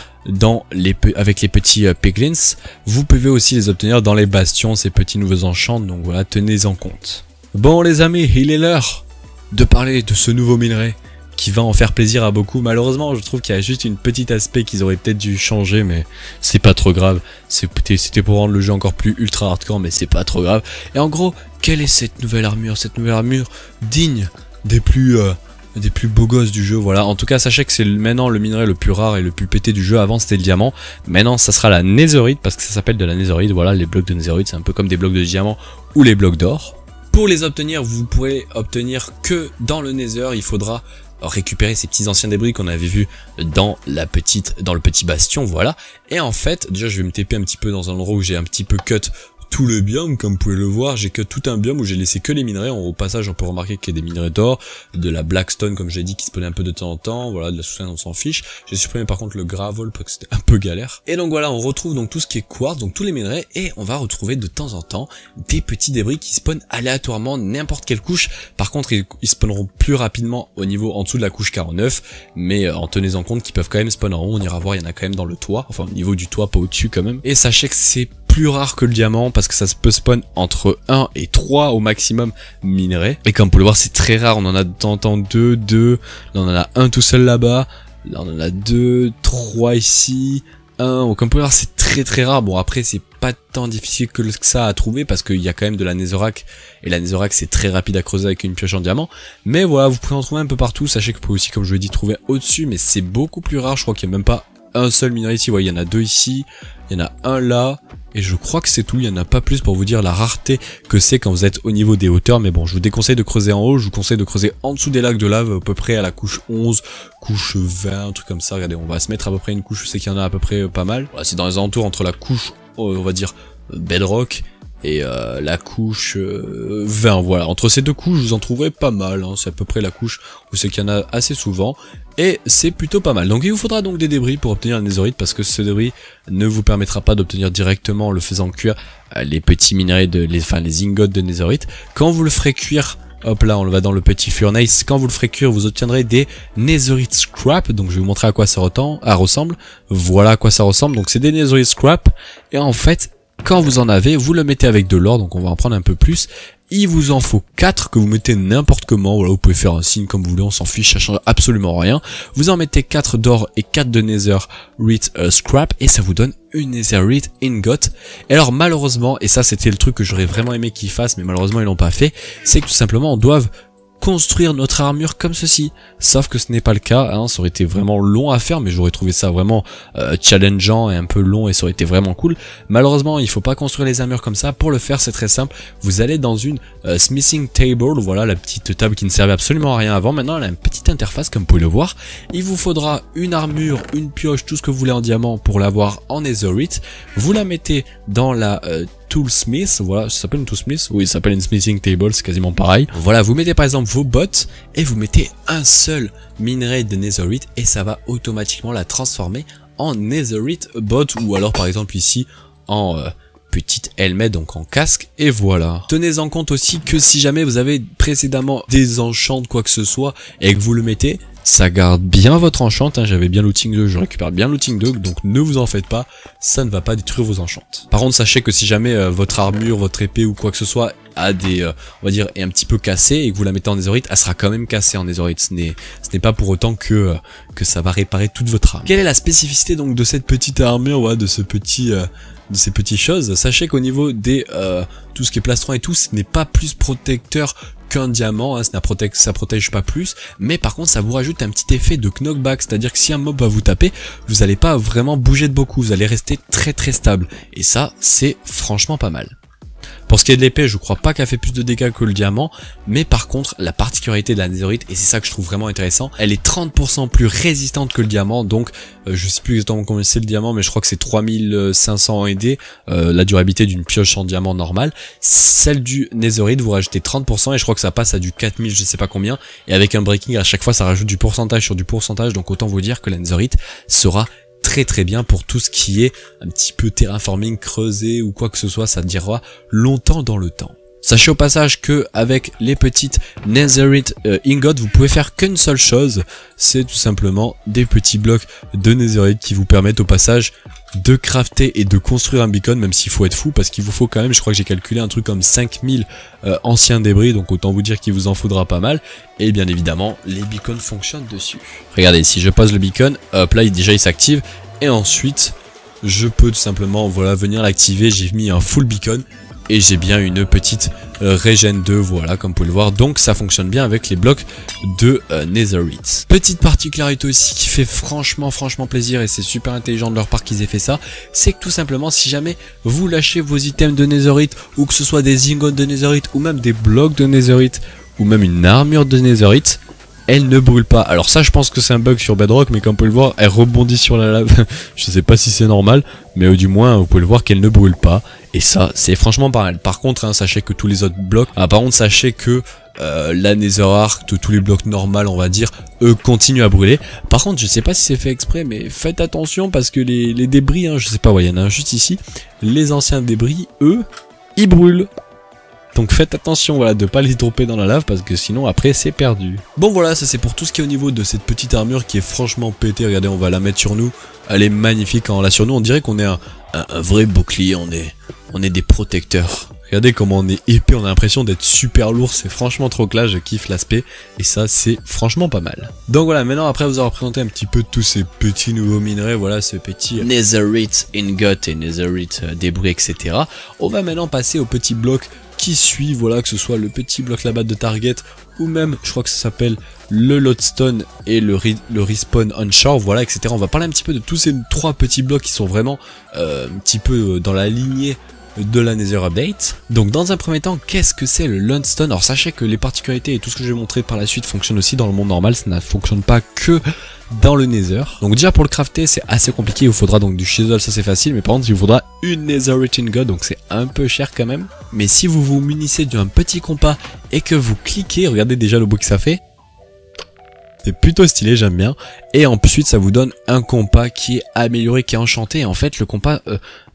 avec les petits piglins, vous pouvez aussi les obtenir dans les bastions, ces petits nouveaux enchants, donc voilà, tenez-en compte. Bon les amis, il est l'heure de parler de ce nouveau minerai qui va en faire plaisir à beaucoup. Malheureusement, je trouve qu'il y a juste une petite aspect qu'ils auraient peut-être dû changer, mais c'est pas trop grave. C'était pour rendre le jeu encore plus ultra hardcore, mais c'est pas trop grave. Et en gros, quelle est cette nouvelle armure? Cette nouvelle armure digne des plus beaux gosses du jeu, voilà. En tout cas, sachez que c'est maintenant le minerai le plus rare et le plus pété du jeu. Avant, c'était le diamant. Maintenant, ça sera la netherite, parce que ça s'appelle de la netherite. Voilà, les blocs de netherite, c'est un peu comme des blocs de diamant ou les blocs d'or. Pour les obtenir, vous pourrez obtenir que dans le nether. Il faudra récupérer ces petits anciens débris qu'on avait vus dans le petit bastion, voilà. Et en fait, déjà je vais me TP un petit peu dans un endroit où j'ai un petit peu cut tout le biome, comme vous pouvez le voir, j'ai que tout un biome où j'ai laissé que les minerais. Au passage, on peut remarquer qu'il y a des minerais d'or, de la blackstone comme j'ai dit qui spawnait un peu de temps en temps, voilà, de la soul sand on s'en fiche. J'ai supprimé par contre le gravel parce que c'était un peu galère. Et donc voilà, on retrouve donc tout ce qui est quartz, donc tous les minerais, et on va retrouver de temps en temps des petits débris qui spawnent aléatoirement n'importe quelle couche. Par contre, ils spawneront plus rapidement au niveau en dessous de la couche 49, mais en tenez-en compte qu'ils peuvent quand même spawn en haut. On ira voir, il y en a quand même dans le toit, enfin au niveau du toit, pas au-dessus quand même. Et sachez que c'est plus rare que le diamant parce que ça peut spawn entre 1 et 3 au maximum minerais. Et comme vous pouvez le voir, c'est très rare, on en a de temps en temps 2, là on en a un tout seul là-bas, là on en a 2, 3 ici, 1, comme vous pouvez le voir c'est très rare. Bon après c'est pas tant difficile que ça à trouver parce qu'il y a quand même de la netherrack, et la netherrack c'est très rapide à creuser avec une pioche en diamant. Mais voilà, vous pouvez en trouver un peu partout, sachez que vous pouvez aussi, comme je l'ai dit, trouver au-dessus, mais c'est beaucoup plus rare. Je crois qu'il n'y a même pas un seul minerai ici, ouais, il y en a 2 ici, il y en a un là, et je crois que c'est tout, il n'y en a pas plus pour vous dire la rareté que c'est quand vous êtes au niveau des hauteurs. Mais bon, je vous déconseille de creuser en haut, je vous conseille de creuser en dessous des lacs de lave, à peu près à la couche 11, couche 20, un truc comme ça. Regardez, on va se mettre à peu près une couche, je sais qu'il y en a à peu près pas mal. Voilà, c'est dans les alentours entre la couche, on va dire, bedrock, et la couche 20, voilà. Entre ces deux couches, vous en trouverez pas mal, hein. C'est à peu près la couche où c'est qu'il y en a assez souvent, et c'est plutôt pas mal. Donc il vous faudra donc des débris pour obtenir la netherite, parce que ce débris ne vous permettra pas d'obtenir directement en le faisant cuire les petits minerais, les ingots de netherite. Quand vous le ferez cuire, hop là, on va dans le petit furnace. Quand vous le ferez cuire, vous obtiendrez des netherite scrap. Donc je vais vous montrer à quoi ça ressemble. Voilà à quoi ça ressemble. Donc c'est des netherite scrap, et en fait, quand vous en avez, vous le mettez avec de l'or, donc on va en prendre un peu plus. Il vous en faut 4 que vous mettez n'importe comment, voilà, vous pouvez faire un signe comme vous voulez, on s'en fiche, ça change absolument rien. Vous en mettez 4 d'or et 4 de netherite scrap, et ça vous donne une netherite ingot. Et alors malheureusement, et ça c'était le truc que j'aurais vraiment aimé qu'ils fassent, mais malheureusement ils l'ont pas fait, c'est que tout simplement on doit construire notre armure comme ceci, sauf que ce n'est pas le cas, hein. Ça aurait été vraiment long à faire, mais j'aurais trouvé ça vraiment challengeant et un peu long, et ça aurait été vraiment cool. Malheureusement, il faut pas construire les armures comme ça. Pour le faire, c'est très simple, vous allez dans une smithing table, voilà la petite table qui ne servait absolument à rien avant. Maintenant elle a une petite interface comme vous pouvez le voir. Il vous faudra une armure, une pioche, tout ce que vous voulez en diamant pour l'avoir en netherite. Vous la mettez dans la toolsmith, voilà, ça s'appelle une toolsmith, oui, ça s'appelle une smithing table, c'est quasiment pareil. Voilà, vous mettez par exemple vos bottes, et vous mettez un seul minerai de netherite, et ça va automatiquement la transformer en Netherite bot, ou alors par exemple ici en petite helmet, donc en casque, et voilà. Tenez en compte aussi que si jamais vous avez précédemment des enchants quoi que ce soit et que vous le mettez, ça garde bien votre enchant, hein. J'avais bien looting 2, je récupère bien looting 2, donc ne vous en faites pas, ça ne va pas détruire vos enchantes. Par contre, sachez que si jamais votre armure, votre épée ou quoi que ce soit a des, on va dire, est un petit peu cassée et que vous la mettez en netherite, elle sera quand même cassée en netherite. Ce n'est pas pour autant que ça va réparer toute votre arme. Quelle est la spécificité donc de cette petite armure, ouais, de ces petites choses? Sachez qu'au niveau des tout ce qui est plastron et tout, ce n'est pas plus protecteur qu'un diamant, hein, ça protège pas plus, mais par contre ça vous rajoute un petit effet de knockback, c'est-à-dire que si un mob va vous taper, vous n'allez pas vraiment bouger de beaucoup, vous allez rester très stable, et ça c'est franchement pas mal. Pour ce qui est de l'épée, je crois pas qu'elle fait plus de dégâts que le diamant, mais par contre, la particularité de la netherite, et c'est ça que je trouve vraiment intéressant, elle est 30% plus résistante que le diamant, donc je sais plus exactement combien c'est le diamant, mais je crois que c'est 3500 ED, la durabilité d'une pioche en diamant normale. Celle du netherite, vous rajoutez 30%, et je crois que ça passe à du 4000, je sais pas combien, et avec un breaking, à chaque fois ça rajoute du pourcentage sur du pourcentage, donc autant vous dire que la netherite sera très bien pour tout ce qui est un petit peu terraforming, creuser ou quoi que ce soit, ça durera longtemps dans le temps. Sachez au passage que avec les petites netherite ingots, vous pouvez faire qu'une seule chose, c'est tout simplement des petits blocs de netherite qui vous permettent au passage de crafter et de construire un beacon, même s'il faut être fou parce qu'il vous faut quand même, je crois que j'ai calculé un truc comme 5000 anciens débris, donc autant vous dire qu'il vous en faudra pas mal, et bien évidemment les beacons fonctionnent dessus. Regardez, si je pose le beacon, hop là il s'active, et ensuite je peux tout simplement voilà venir l'activer, j'ai mis un full beacon, et j'ai bien une petite regen 2, voilà, comme vous pouvez le voir, donc ça fonctionne bien avec les blocs de netherite. Petite particularité aussi qui fait franchement plaisir, et c'est super intelligent de leur part qu'ils aient fait ça, c'est que tout simplement si jamais vous lâchez vos items de netherite, ou que ce soit des ingots de netherite, ou même des blocs de netherite, ou même une armure de netherite, elle ne brûle pas. Alors ça je pense que c'est un bug sur Bedrock, mais comme vous pouvez le voir, elle rebondit sur la lave. Je sais pas si c'est normal, mais du moins vous pouvez le voir qu'elle ne brûle pas, et ça c'est franchement pas mal. Par contre, hein, sachez que tous les autres blocs, par contre sachez que la Netherark, tous les blocs normaux on va dire, eux continuent à brûler. Par contre je sais pas si c'est fait exprès, mais faites attention parce que les débris, hein, je sais pas, ouais, il y en a un juste ici, les anciens débris, eux, ils brûlent. Donc faites attention, voilà, de pas les dropper dans la lave parce que sinon après c'est perdu. Bon voilà, ça c'est pour tout ce qui est au niveau de cette petite armure qui est franchement pétée. Regardez, on va la mettre sur nous. Elle est magnifique quand on l'a sur nous. On dirait qu'on est un vrai bouclier, on est des protecteurs. Regardez comment on est épais, on a l'impression d'être super lourd, c'est franchement trop classe, je kiffe l'aspect, et ça c'est franchement pas mal. Donc voilà, maintenant après vous avoir présenté un petit peu tous ces petits nouveaux minerais, voilà, ce petit netherite ingot et netherite débris, etc. On va maintenant passer au petit bloc qui suit, voilà, que ce soit le petit bloc là-bas de target, ou même, je crois que ça s'appelle le lodestone et le respawn onshore, voilà, etc. On va parler un petit peu de tous ces trois petits blocs qui sont vraiment un petit peu dans la lignée de la Nether Update. Donc dans un premier temps, qu'est-ce que c'est le lodestone? Alors sachez que les particularités et tout ce que je vais montrer par la suite fonctionnent aussi dans le monde normal, ça ne fonctionne pas que dans le Nether. Donc déjà pour le crafter c'est assez compliqué, il vous faudra donc du chisel, ça c'est facile, mais par contre il vous faudra une netherite ingot, donc c'est un peu cher quand même. Mais si vous vous munissez d'un petit compas et que vous cliquez, regardez déjà le bruit que ça fait. C'est plutôt stylé, j'aime bien. Et ensuite ça vous donne un compas qui est amélioré, qui est enchanté. Et en fait le compas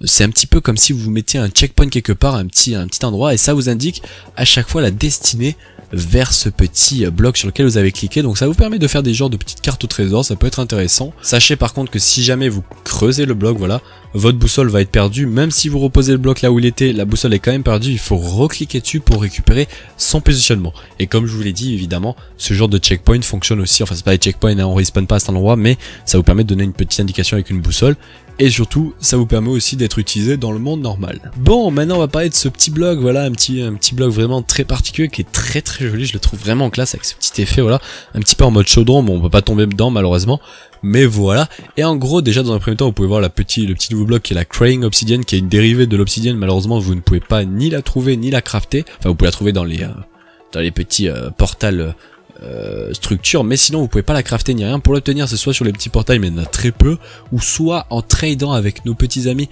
c'est un petit peu comme si vous mettiez un checkpoint quelque part, un petit endroit, et ça vous indique à chaque fois la destinée vers ce petit bloc sur lequel vous avez cliqué. Donc ça vous permet de faire des genres de petites cartes au trésor, ça peut être intéressant. Sachez par contre que si jamais vous creusez le bloc, voilà, votre boussole va être perdue. Même si vous reposez le bloc là où il était, la boussole est quand même perdue, il faut recliquer dessus pour récupérer son positionnement. Et comme je vous l'ai dit, évidemment, ce genre de checkpoint fonctionne aussi, enfin c'est pas des checkpoints, hein, on respawn pas à cet endroit, mais ça vous permet de donner une petite indication avec une boussole. Et surtout, ça vous permet aussi d'être utilisé dans le monde normal. Bon, maintenant on va parler de ce petit bloc, voilà, un petit bloc vraiment très particulier qui est très joli, je le trouve vraiment classe avec ce petit effet, voilà, un petit peu en mode chaudron, bon on peut pas tomber dedans malheureusement, mais voilà. Et en gros, déjà dans un premier temps, vous pouvez voir le petit nouveau bloc qui est la Crying Obsidian, qui est une dérivée de l'obsidienne, malheureusement vous ne pouvez pas ni la trouver ni la crafter, enfin vous pouvez la trouver dans les petits portals structure, mais sinon vous pouvez pas la crafter ni rien. Pour l'obtenir c'est soit sur les petits portails, mais il y en a très peu, ou soit en tradant avec nos petits amis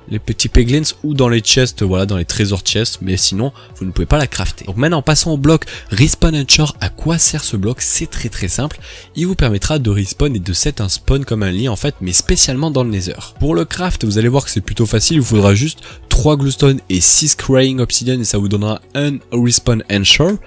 les petits piglins ou dans les chests, voilà, dans les trésors chests, mais sinon vous ne pouvez pas la crafter. Donc maintenant passons au bloc Respawn Ensure. À quoi sert ce bloc? C'est très simple, il vous permettra de respawn et de set un spawn comme un lit en fait, mais spécialement dans le nether. Pour le craft, vous allez voir que c'est plutôt facile, il vous faudra juste 3 glowstone et 6 crying obsidian et ça vous donnera un Respawn Ensure.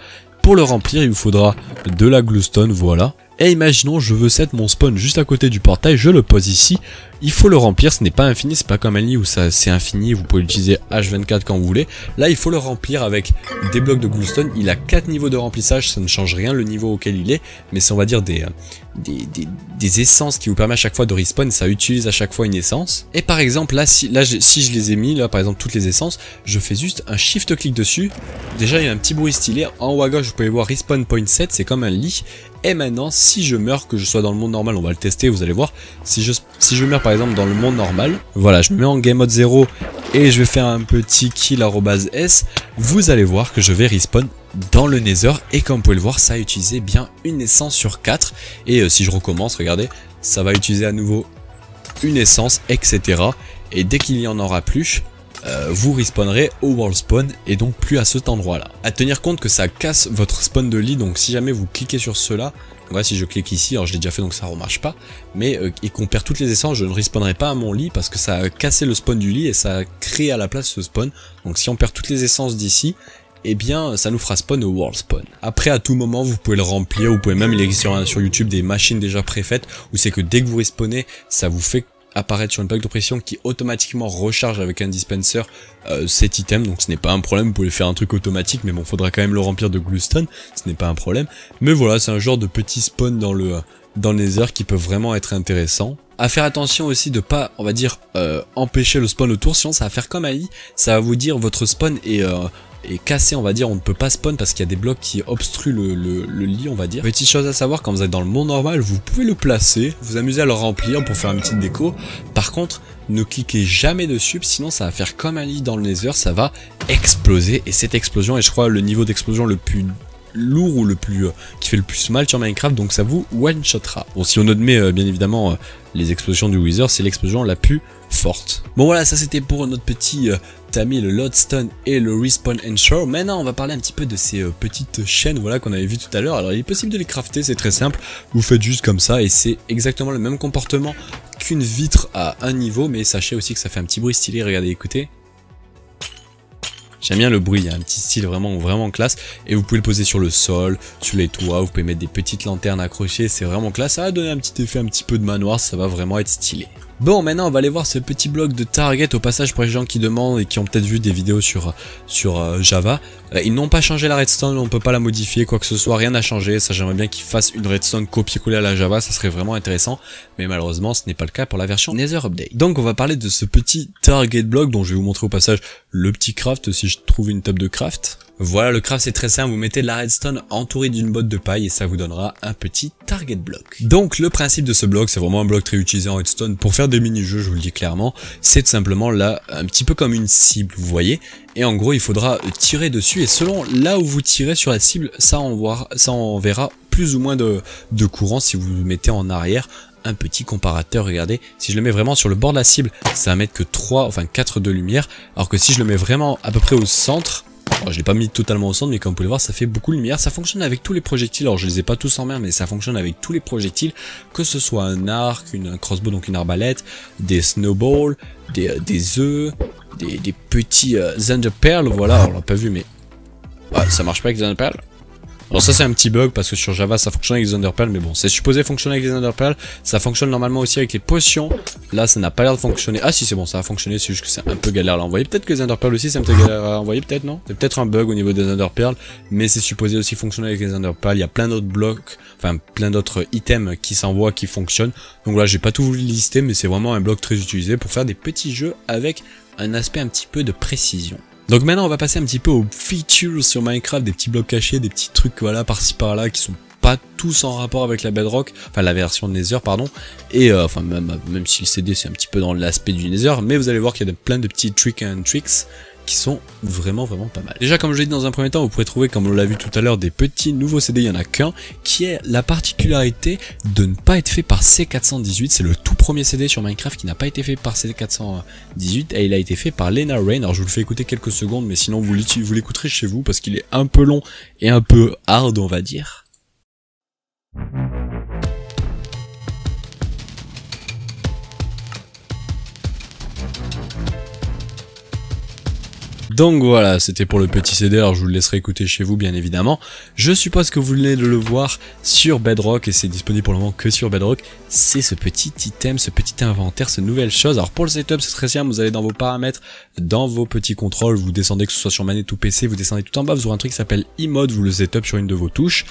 Pour le remplir, il vous faudra de la glowstone, voilà. Et imaginons, je veux set mon spawn juste à côté du portail, je le pose ici. Il faut le remplir, ce n'est pas infini, c'est pas comme un lit où ça c'est infini, vous pouvez l'utiliser H24 quand vous voulez. Là, il faut le remplir avec des blocs de glowstone. Il a 4 niveaux de remplissage, ça ne change rien le niveau auquel il est, mais c'est on va dire des essences qui vous permettent à chaque fois de respawn, ça utilise à chaque fois une essence. Et par exemple, là, si je les ai mis, là par exemple toutes les essences, je fais juste un shift-clic dessus. Déjà, il y a un petit bruit stylé. En haut à gauche, vous pouvez voir respawn point set, c'est comme un lit. Et maintenant, si je meurs, que je sois dans le monde normal, on va le tester, vous allez voir. Si je meurs par exemple dans le monde normal, voilà, je me mets en game mode 0 et je vais faire un petit kill @s, vous allez voir que je vais respawn dans le nether. Et comme vous pouvez le voir, ça a utilisé bien une essence sur 4. Et si je recommence, regardez, ça va utiliser à nouveau une essence, etc. Et dès qu'il y en aura plus, vous respawnerez au world spawn et donc plus à cet endroit là. À tenir compte que ça casse votre spawn de lit, donc si jamais vous cliquez sur cela, voilà, si je clique ici, alors je l'ai déjà fait donc ça remarche pas, mais et qu'on perd toutes les essences, je ne respawnerai pas à mon lit parce que ça a cassé le spawn du lit et ça a créé à la place ce spawn. Donc si on perd toutes les essences d'ici, eh bien ça nous fera spawn au world spawn. Après à tout moment vous pouvez le remplir, vous pouvez même, il existe sur YouTube des machines déjà préfaites où c'est que dès que vous respawnez, ça vous fait apparaître sur une plaque de pression qui automatiquement recharge avec un dispenser cet item, donc ce n'est pas un problème, vous pouvez faire un truc automatique, mais bon, faudra quand même le remplir de glowstone, ce n'est pas un problème. Mais voilà, c'est un genre de petit spawn dans le nether qui peut vraiment être intéressant. À faire attention aussi de pas, on va dire, empêcher le spawn autour, sinon ça va faire comme Ali, ça va vous dire votre spawn est cassé, on va dire, on ne peut pas spawn parce qu'il y a des blocs qui obstruent le lit, on va dire. Petite chose à savoir, quand vous êtes dans le monde normal, vous pouvez le placer, vous amuser à le remplir pour faire une petite déco. Par contre, ne cliquez jamais dessus, sinon ça va faire comme un lit dans le nether, ça va exploser. Et cette explosion est, je crois, le niveau d'explosion le plus lourd ou le plus qui fait le plus mal sur Minecraft, donc ça vous one-shotera. Bon, si on admet bien évidemment les explosions du Wither, c'est l'explosion la plus forte. Bon voilà, ça c'était pour notre petit tamis, le Lodestone et le Respawn Ensure. Maintenant on va parler un petit peu de ces petites chaînes, voilà, qu'on avait vu tout à l'heure. Alors il est possible de les crafter, c'est très simple, vous faites juste comme ça et c'est exactement le même comportement qu'une vitre à un niveau, mais sachez aussi que ça fait un petit bruit stylé, regardez, écoutez. J'aime bien le bruit, il y a un petit style vraiment classe. Et vous pouvez le poser sur le sol, sur les toits, vous pouvez mettre des petites lanternes accrochées, c'est vraiment classe. Ça va donner un petit effet un petit peu de manoir, ça va vraiment être stylé. Bon, maintenant on va aller voir ce petit bloc de target. Au passage, pour les gens qui demandent et qui ont peut-être vu des vidéos sur Java, ils n'ont pas changé la redstone, on ne peut pas la modifier, quoi que ce soit, rien n'a changé. Ça, j'aimerais bien qu'ils fassent une redstone copier-coller à la Java, ça serait vraiment intéressant, mais malheureusement ce n'est pas le cas pour la version Nether Update. Donc on va parler de ce petit target block dont je vais vous montrer au passage le petit craft si je trouve une table de craft. Voilà, le craft c'est très simple, vous mettez de la redstone entourée d'une botte de paille et ça vous donnera un petit target block. Donc le principe de ce bloc, c'est vraiment un bloc très utilisé en redstone pour faire des mini-jeux, je vous le dis clairement. C'est tout simplement là, un petit peu comme une cible, vous voyez. Et en gros, il faudra tirer dessus et selon là où vous tirez sur la cible, ça enverra plus ou moins de courant si vous le mettez en arrière. Un petit comparateur, regardez, si je le mets vraiment sur le bord de la cible, ça va mettre que 4 de lumière, alors que si je le mets vraiment à peu près au centre, alors, je l'ai pas mis totalement au centre, mais comme vous pouvez le voir, ça fait beaucoup de lumière. Ça fonctionne avec tous les projectiles. Alors, je les ai pas tous en main, mais ça fonctionne avec tous les projectiles, que ce soit un arc, un crossbow, donc une arbalète, des snowballs, des œufs, des petits Ender Pearl. Voilà, on l'a pas vu, mais ça marche pas avec les Ender Pearl. Alors ça c'est un petit bug parce que sur Java ça fonctionne avec les Ender Pearl, mais bon, c'est supposé fonctionner avec les Ender Pearl. Ça fonctionne normalement aussi avec les potions. Là ça n'a pas l'air de fonctionner. Ah si, c'est bon, ça a fonctionné, c'est juste que c'est un peu galère à envoyer. Peut-être que les Ender Pearl aussi c'est un peu galère à envoyer, peut-être, non? C'est peut-être un bug au niveau des Ender Pearl, mais c'est supposé aussi fonctionner avec les Ender Pearl. Il y a plein d'autres blocs, enfin plein d'autres items qui s'envoient, qui fonctionnent. Donc là j'ai pas tout voulu lister, mais c'est vraiment un bloc très utilisé pour faire des petits jeux avec un aspect un petit peu de précision. Donc maintenant on va passer un petit peu aux features sur Minecraft, des petits blocs cachés, des petits trucs voilà par-ci par-là qui sont pas tous en rapport avec la Bedrock, enfin la version de Nether pardon, et enfin même si le CD c'est un petit peu dans l'aspect du Nether, mais vous allez voir qu'il y a plein de petits tricks and tricks qui sont vraiment pas mal. Déjà comme je l'ai dit dans un premier temps, vous pourrez trouver, comme on l'a vu tout à l'heure, des petits nouveaux CD, il y en a qu'un, qui est la particularité de ne pas être fait par C418. C'est le tout premier CD sur Minecraft qui n'a pas été fait par C418 et il a été fait par Lena Raine. Alors je vous le fais écouter quelques secondes, mais sinon vous l'écouterez chez vous parce qu'il est un peu long et un peu hard, on va dire. Donc voilà, c'était pour le petit CD, alors je vous le laisserai écouter chez vous bien évidemment. Je suppose que vous venez de le voir sur Bedrock et c'est disponible pour le moment que sur Bedrock. C'est ce petit item, ce petit inventaire, cette nouvelle chose. Alors pour le setup c'est très simple, vous allez dans vos paramètres, dans vos petits contrôles, vous descendez que ce soit sur manette ou PC, vous descendez tout en bas, vous aurez un truc qui s'appelle iMode, vous le setup sur une de vos touches.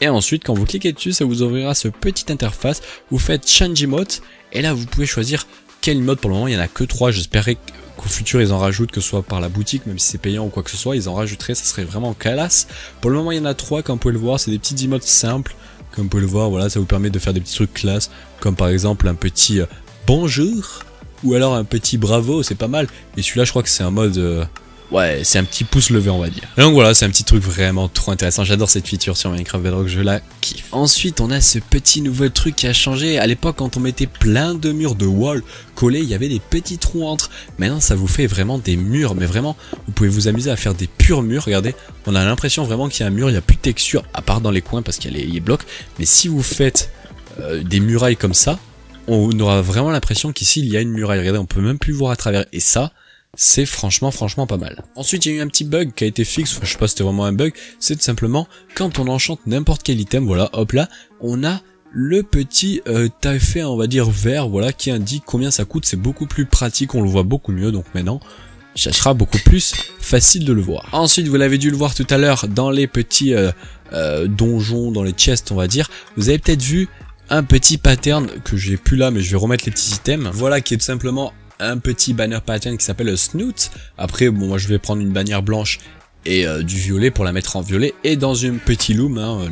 Et ensuite quand vous cliquez dessus, ça vous ouvrira ce petit interface, vous faites Change Emote et là vous pouvez choisir quel mode. Pour le moment il n'y en a que 3, j'espérais qu'au futur ils en rajoutent, que ce soit par la boutique, même si c'est payant ou quoi que ce soit, ils en rajouteraient, ça serait vraiment classe. Pour le moment il y en a 3, comme vous pouvez le voir, c'est des petits emotes simples, comme vous pouvez le voir, voilà, ça vous permet de faire des petits trucs classe, comme par exemple un petit bonjour, ou alors un petit bravo, c'est pas mal, et celui-là je crois que c'est un mode... ouais, c'est un petit pouce levé on va dire. Et donc voilà, c'est un petit truc vraiment trop intéressant, j'adore cette feature sur Minecraft Bedrock, je la kiffe. Ensuite on a ce petit nouveau truc qui a changé. À l'époque quand on mettait plein de murs de wall collés, il y avait des petits trous entre. Maintenant ça vous fait vraiment des murs, mais vraiment vous pouvez vous amuser à faire des purs murs. Regardez, on a l'impression vraiment qu'il y a un mur, il n'y a plus de texture à part dans les coins parce qu'il y a les blocs. Mais si vous faites des murailles comme ça, on aura vraiment l'impression qu'ici il y a une muraille. Regardez, on peut même plus voir à travers, et ça c'est franchement pas mal. Ensuite il y a eu un petit bug qui a été fixe, enfin, je sais pas si c'était vraiment un bug, c'est tout simplement quand on enchante n'importe quel item, voilà, hop là, on a le petit effet on va dire vert, voilà, qui indique combien ça coûte. C'est beaucoup plus pratique, on le voit beaucoup mieux, donc maintenant ça sera beaucoup plus facile de le voir. Ensuite vous l'avez dû le voir tout à l'heure dans les petits donjons, dans les chests on va dire, vous avez peut-être vu un petit pattern que j'ai plus là, mais je vais remettre les petits items, voilà, qui est tout simplement un petit banner pattern qui s'appelle le Snoot. Après bon, moi je vais prendre une bannière blanche et du violet pour la mettre en violet, et dans une petite loom, hein,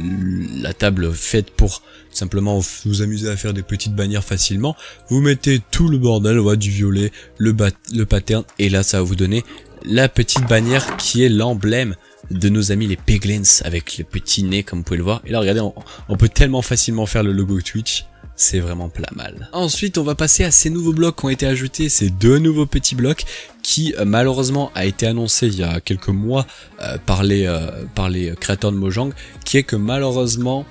la table faite pour simplement vous amuser à faire des petites bannières facilement, vous mettez tout le bordel, voilà, du violet, le pattern, et là ça va vous donner la petite bannière qui est l'emblème de nos amis les Piglins avec les petits nez comme vous pouvez le voir. Et là regardez, on peut tellement facilement faire le logo Twitch. C'est vraiment pas mal. Ensuite on va passer à ces nouveaux blocs qui ont été ajoutés, ces deux nouveaux petits blocs qui malheureusement a été annoncé il y a quelques mois par les créateurs de Mojang, qui est que malheureusement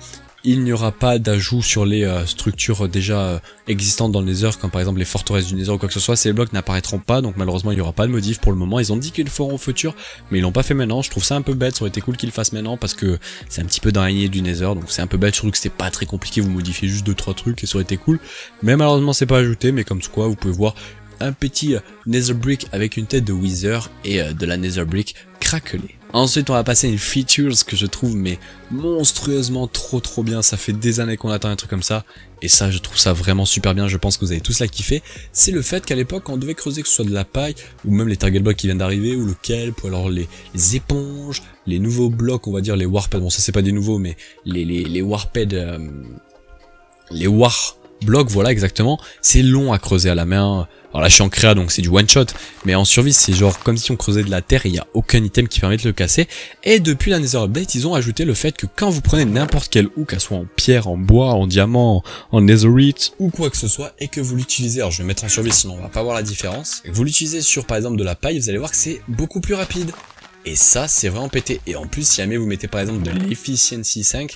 il n'y aura pas d'ajout sur les structures déjà existantes dans le Nether, comme par exemple les forteresses du Nether ou quoi que ce soit. Ces blocs n'apparaîtront pas, donc malheureusement il n'y aura pas de modif pour le moment. Ils ont dit qu'ils le feront au futur, mais ils l'ont pas fait maintenant. Je trouve ça un peu bête, ça aurait été cool qu'ils le fassent maintenant parce que c'est un petit peu dans la lignée du Nether, donc c'est un peu bête, surtout que c'était pas très compliqué, vous modifiez juste 2-3 trucs et ça aurait été cool. Mais malheureusement c'est pas ajouté, mais comme quoi vous pouvez voir un petit Nether Brick avec une tête de Wither et de la Nether Brick craquelée. Ensuite on va passer à une feature que je trouve mais monstrueusement trop bien, ça fait des années qu'on attend un truc comme ça, et ça je trouve ça vraiment super bien, je pense que vous avez tous la kiffé. C'est le fait qu'à l'époque on devait creuser, que ce soit de la paille, ou même les target blocks qui viennent d'arriver, ou le kelp, ou alors les éponges, les nouveaux blocs, on va dire les warped, bon ça c'est pas des nouveaux mais les warped, les war blocs, voilà exactement, c'est long à creuser à la main. Alors là je suis en créa donc c'est du one shot, mais en survie c'est genre comme si on creusait de la terre et il n'y a aucun item qui permet de le casser. Et depuis la Nether Update ils ont ajouté le fait que quand vous prenez n'importe quelle hook, qu'elle soit en pierre, en bois, en diamant, en netherite ou quoi que ce soit, et que vous l'utilisez, alors je vais mettre en survie sinon on va pas voir la différence, et que vous l'utilisez sur par exemple de la paille, vous allez voir que c'est beaucoup plus rapide. Et ça c'est vraiment pété. Et en plus si jamais vous mettez par exemple de l'efficiency 5,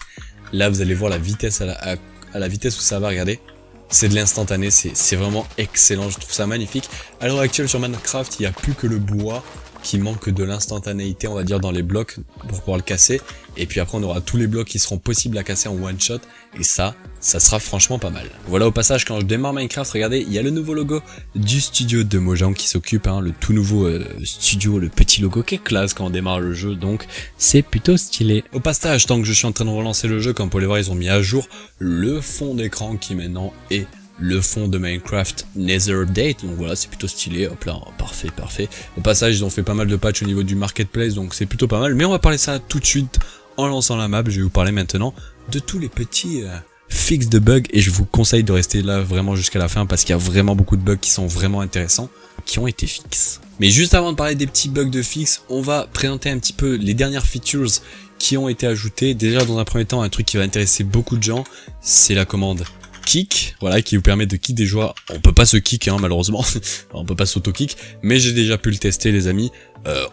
là vous allez voir la vitesse à la vitesse où ça va, regardez. C'est de l'instantané, c'est vraiment excellent, je trouve ça magnifique. À l'heure actuelle sur Minecraft, il n'y a plus que le bois qui manque de l'instantanéité, on va dire, dans les blocs pour pouvoir le casser. Et puis après on aura tous les blocs qui seront possibles à casser en one shot, et ça sera franchement pas mal. Voilà, au passage quand je démarre Minecraft, regardez, il y a le nouveau logo du studio de Mojang qui s'occupe, hein, le tout nouveau studio, le petit logo qui est classe quand on démarre le jeu, donc c'est plutôt stylé. Au passage, tant que je suis en train de relancer le jeu, comme vous pouvez le voir, ils ont mis à jour le fond d'écran qui maintenant est le fond de Minecraft Nether Update, donc voilà, c'est plutôt stylé, hop là, parfait. Au passage ils ont fait pas mal de patchs au niveau du marketplace, donc c'est plutôt pas mal, mais on va parler ça tout de suite en lançant la map. Je vais vous parler maintenant de tous les petits fixes de bugs, et je vous conseille de rester là vraiment jusqu'à la fin parce qu'il y a vraiment beaucoup de bugs qui sont vraiment intéressants qui ont été fixes. Mais juste avant de parler des petits bugs de fixe, on va présenter un petit peu les dernières features qui ont été ajoutées. Déjà dans un premier temps, un truc qui va intéresser beaucoup de gens, c'est la commande kick, voilà, qui vous permet de kick des joueurs. On peut pas se kick, hein, malheureusement, on peut pas s'auto-kick, mais j'ai déjà pu le tester les amis.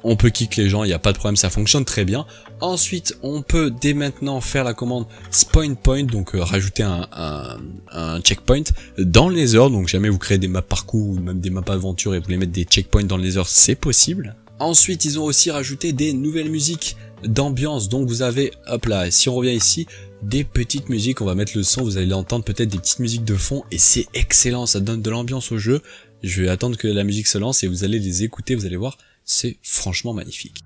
On peut kick les gens, il n'y a pas de problème, ça fonctionne très bien. Ensuite, on peut dès maintenant faire la commande spawn point, donc rajouter un checkpoint dans le nether. Donc jamais vous créez des maps parcours ou même des maps aventure et vous voulez mettre des checkpoints dans le nether, c'est possible. Ensuite, ils ont aussi rajouté des nouvelles musiques d'ambiance. Donc vous avez, hop là, si on revient ici, des petites musiques, on va mettre le son, vous allez entendre peut-être des petites musiques de fond et c'est excellent, ça donne de l'ambiance au jeu. Je vais attendre que la musique se lance et vous allez les écouter, vous allez voir, c'est franchement magnifique.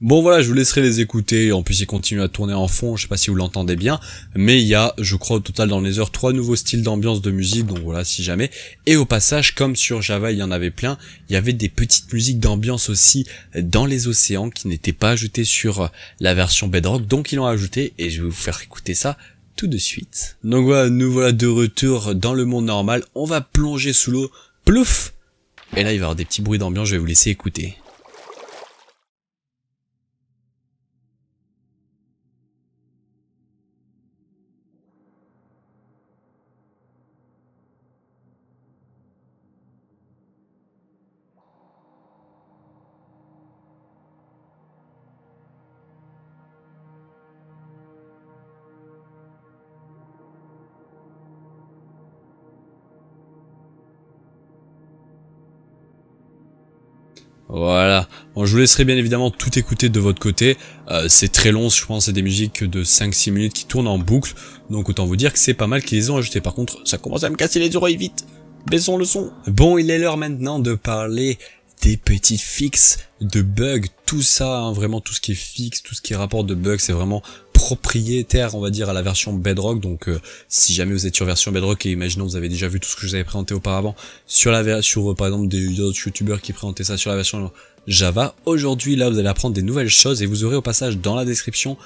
Bon voilà, je vous laisserai les écouter, en plus ils continuent à tourner en fond, je sais pas si vous l'entendez bien, mais il y a, je crois au total dans le Nether, 3 nouveaux styles d'ambiance de musique, donc voilà si jamais. Et au passage, comme sur Java il y en avait plein, il y avait des petites musiques d'ambiance aussi dans les océans qui n'étaient pas ajoutées sur la version Bedrock, donc ils l'ont ajouté et je vais vous faire écouter ça tout de suite. Donc voilà, nous voilà de retour dans le monde normal, on va plonger sous l'eau, plouf. Et là il va y avoir des petits bruits d'ambiance, je vais vous laisser écouter. Voilà, bon, je vous laisserai bien évidemment tout écouter de votre côté, c'est très long, je pense c'est des musiques de 5-6 minutes qui tournent en boucle, donc autant vous dire que c'est pas mal qu'ils les ont ajouté. Par contre, ça commence à me casser les oreilles, vite, baissons le son. Bon, il est l'heure maintenant de parler des petits fixes de bugs, tout ça, hein, vraiment tout ce qui est fixe, tout ce qui est rapport de bugs, c'est vraiment propriétaire on va dire à la version Bedrock. Donc si jamais vous êtes sur version Bedrock et imaginons vous avez déjà vu tout ce que je vous avais présenté auparavant sur par exemple des autres youtubeurs qui présentaient ça sur la version Java, aujourd'hui là vous allez apprendre des nouvelles choses et vous aurez au passage dans la description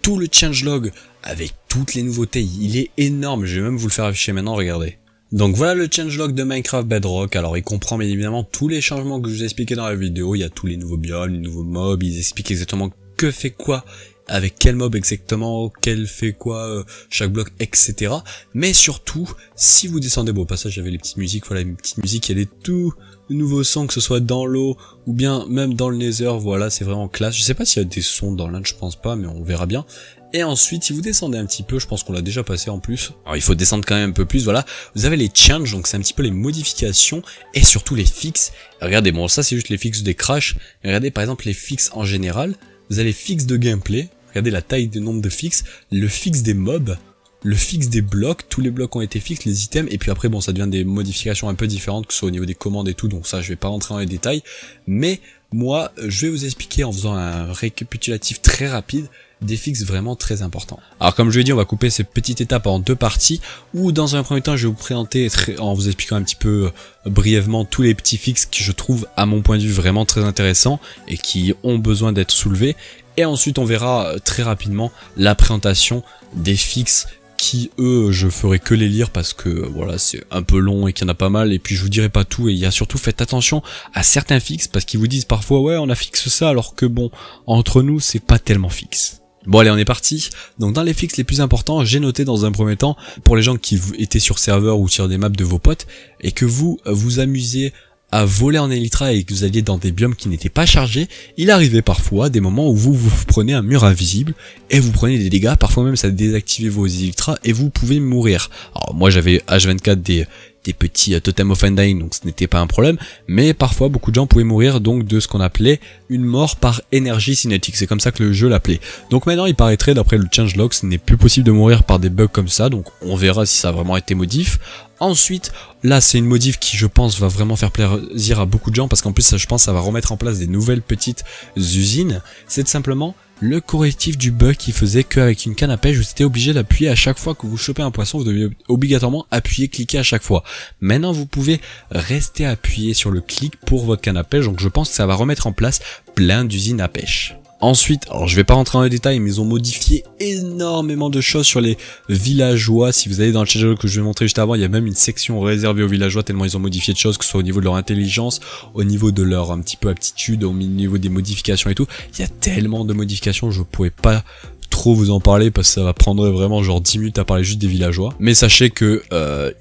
tout le changelog avec toutes les nouveautés. Il est énorme, je vais même vous le faire afficher maintenant, regardez. Donc voilà le changelog de Minecraft Bedrock. Alors il comprend bien évidemment tous les changements que je vous ai expliqués dans la vidéo, il y a tous les nouveaux biomes, les nouveaux mobs, ils expliquent exactement que fait quoi avec quel mob exactement, quel fait quoi, chaque bloc, etc. Mais surtout, si vous descendez, bon au passage j'avais les petites musiques, voilà les petites musiques, il y a des tout nouveaux sons, que ce soit dans l'eau ou bien même dans le nether, voilà c'est vraiment classe. Je sais pas s'il y a des sons dans l'Inde, je pense pas, mais on verra bien. Et ensuite, si vous descendez un petit peu, je pense qu'on l'a déjà passé en plus. Alors il faut descendre quand même un peu plus, voilà. Vous avez les changes, donc c'est un petit peu les modifications et surtout les fixes. Regardez, bon ça c'est juste les fixes des crashs. Regardez par exemple les fixes en général. Vous avez les fixes de gameplay. Regardez la taille du nombre de fixes, le fixe des mobs, le fixe des blocs, tous les blocs ont été fixes, les items, et puis après bon ça devient des modifications un peu différentes, que ce soit au niveau des commandes et tout, donc ça je vais pas rentrer dans les détails, mais moi je vais vous expliquer en faisant un récapitulatif très rapide des fixes vraiment très importants. Alors comme je l'ai dit, on va couper ces petites étapes en deux parties, où dans un premier temps je vais vous présenter en vous expliquant un petit peu brièvement tous les petits fixes que je trouve à mon point de vue vraiment très intéressants et qui ont besoin d'être soulevés. Et ensuite on verra très rapidement la présentation des fixes qui eux je ferai que les lire parce que voilà c'est un peu long et qu'il y en a pas mal, et puis je vous dirai pas tout, et il y a surtout faites attention à certains fixes parce qu'ils vous disent parfois ouais on a fixe ça alors que bon entre nous c'est pas tellement fixe. Bon allez on est parti. Donc dans les fixes les plus importants, j'ai noté dans un premier temps pour les gens qui étaient sur serveur ou sur des maps de vos potes et que vous vous amusez à voler en Elytra et que vous alliez dans des biomes qui n'étaient pas chargés, il arrivait parfois des moments où vous prenez un mur invisible et vous prenez des dégâts, parfois même ça désactivait vos Elytra et vous pouvez mourir. Alors moi j'avais H24 des petits totems of undying, donc ce n'était pas un problème, mais parfois beaucoup de gens pouvaient mourir donc de ce qu'on appelait une mort par énergie cinétique, c'est comme ça que le jeu l'appelait. Donc maintenant il paraîtrait d'après le changelog ce n'est plus possible de mourir par des bugs comme ça, donc on verra si ça a vraiment été modif. Ensuite, là c'est une modif qui je pense va vraiment faire plaisir à beaucoup de gens parce qu'en plus je pense ça va remettre en place des nouvelles petites usines. C'est tout simplement le correctif du bug qui faisait qu'avec une canne à pêche vous étiez obligé d'appuyer à chaque fois que vous chopez un poisson, vous deviez obligatoirement appuyer, cliquer à chaque fois. Maintenant vous pouvez rester appuyé sur le clic pour votre canne à pêche, donc je pense que ça va remettre en place plein d'usines à pêche. Ensuite, alors je vais pas rentrer dans les détails, mais ils ont modifié énormément de choses sur les villageois. Si vous allez dans le changelog que je vais montrer juste avant, il y a même une section réservée aux villageois tellement ils ont modifié de choses, que ce soit au niveau de leur intelligence, au niveau de leur un petit peu aptitude, au niveau des modifications et tout. Il y a tellement de modifications, je pourrais pas trop vous en parler parce que ça va prendre vraiment genre 10 minutes à parler juste des villageois. Mais sachez que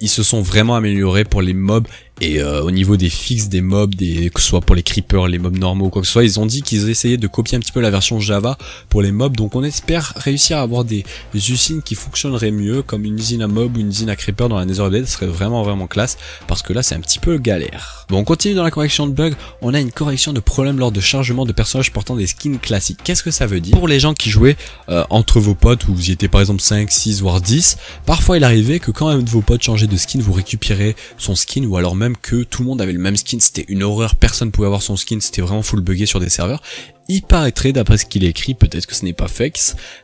ils se sont vraiment améliorés pour les mobs et au niveau des fixes des mobs, que ce soit pour les creepers, les mobs normaux ou quoi que ce soit, ils ont dit qu'ils essayaient de copier un petit peu la version Java pour les mobs. Donc on espère réussir à avoir des usines qui fonctionneraient mieux, comme une usine à mob ou une usine à creeper dans la Nether Update. Ce serait vraiment classe parce que là c'est un petit peu galère. Bon, on continue dans la correction de bugs. On a une correction de problèmes lors de chargement de personnages portant des skins classiques. Qu'est-ce que ça veut dire? Pour les gens qui jouaient entre vos potes, où vous y étiez par exemple 5, 6 voire 10, parfois il arrivait que quand un de vos potes changeait de skin, vous récupérez son skin, ou alors même que tout le monde avait le même skin. C'était une horreur, personne pouvait avoir son skin, c'était vraiment full buggé sur des serveurs. Il paraîtrait, d'après ce qu'il est écrit, peut-être que ce n'est pas fake,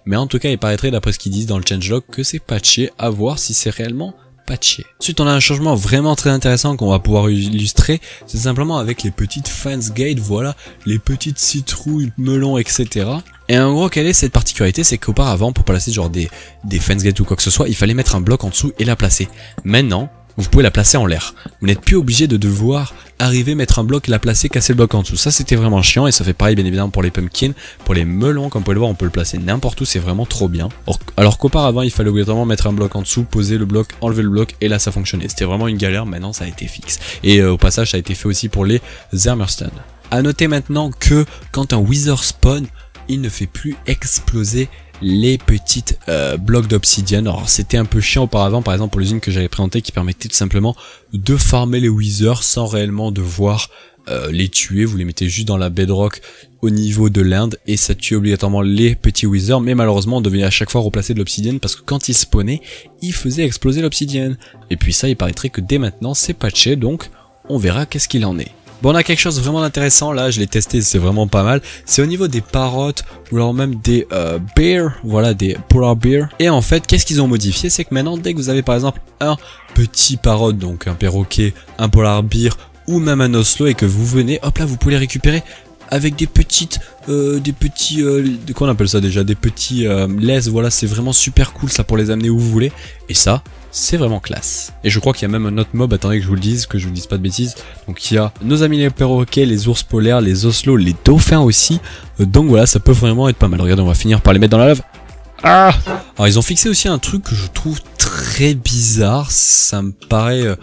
mais en tout cas il paraîtrait d'après ce qu'ils disent dans le changelog que c'est patché, à voir si c'est réellement patché. Ensuite on a un changement vraiment très intéressant qu'on va pouvoir illustrer, c'est simplement avec les petites fence gates, voilà, les petites citrouilles, melons, etc. Et en gros, quelle est cette particularité? C'est qu'auparavant, pour placer genre des fence gates ou quoi que ce soit, il fallait mettre un bloc en dessous et la placer. Maintenant, vous pouvez la placer en l'air. Vous n'êtes plus obligé de devoir arriver, mettre un bloc, la placer, casser le bloc en dessous. Ça c'était vraiment chiant et ça fait pareil bien évidemment pour les pumpkins, pour les melons, comme vous pouvez le voir on peut le placer n'importe où, c'est vraiment trop bien. Alors qu'auparavant il fallait obligatoirement mettre un bloc en dessous, poser le bloc, enlever le bloc et là ça fonctionnait. C'était vraiment une galère, maintenant ça a été fixe. Et au passage ça a été fait aussi pour les Zermerstone. A noter maintenant que quand un Wither spawn, il ne fait plus exploser les petites blocs d'obsidienne. Alors c'était un peu chiant auparavant, par exemple pour l'usine que j'avais présentée qui permettait tout simplement de farmer les withers sans réellement devoir les tuer. Vous les mettez juste dans la bedrock au niveau de l'Inde et ça tue obligatoirement les petits withers, mais malheureusement on devait à chaque fois replacer de l'obsidienne parce que quand ils spawnaient, ils faisaient exploser l'obsidienne. Et puis ça il paraîtrait que dès maintenant c'est patché, donc on verra qu'est-ce qu'il en est. Bon, on a quelque chose vraiment intéressant, là je l'ai testé, c'est vraiment pas mal, c'est au niveau des parottes ou alors même des bears, voilà, des polar bears. Et en fait qu'est-ce qu'ils ont modifié, c'est que maintenant dès que vous avez par exemple un petit parotte, donc un perroquet, un polar bear ou même un oslo et que vous venez, hop là vous pouvez les récupérer avec des petites, quoi on appelle ça déjà, des petits laisses, voilà, c'est vraiment super cool ça pour les amener où vous voulez, et ça c'est vraiment classe. Et je crois qu'il y a même un autre mob, attendez que je vous le dise, que je vous dise pas de bêtises. Donc il y a nos amis les perroquets, les ours polaires, les oslos, les dauphins aussi. Donc voilà, ça peut vraiment être pas mal. Regardez, on va finir par les mettre dans la lave. Ah! Alors ils ont fixé aussi un truc que je trouve très bizarre, ça me paraît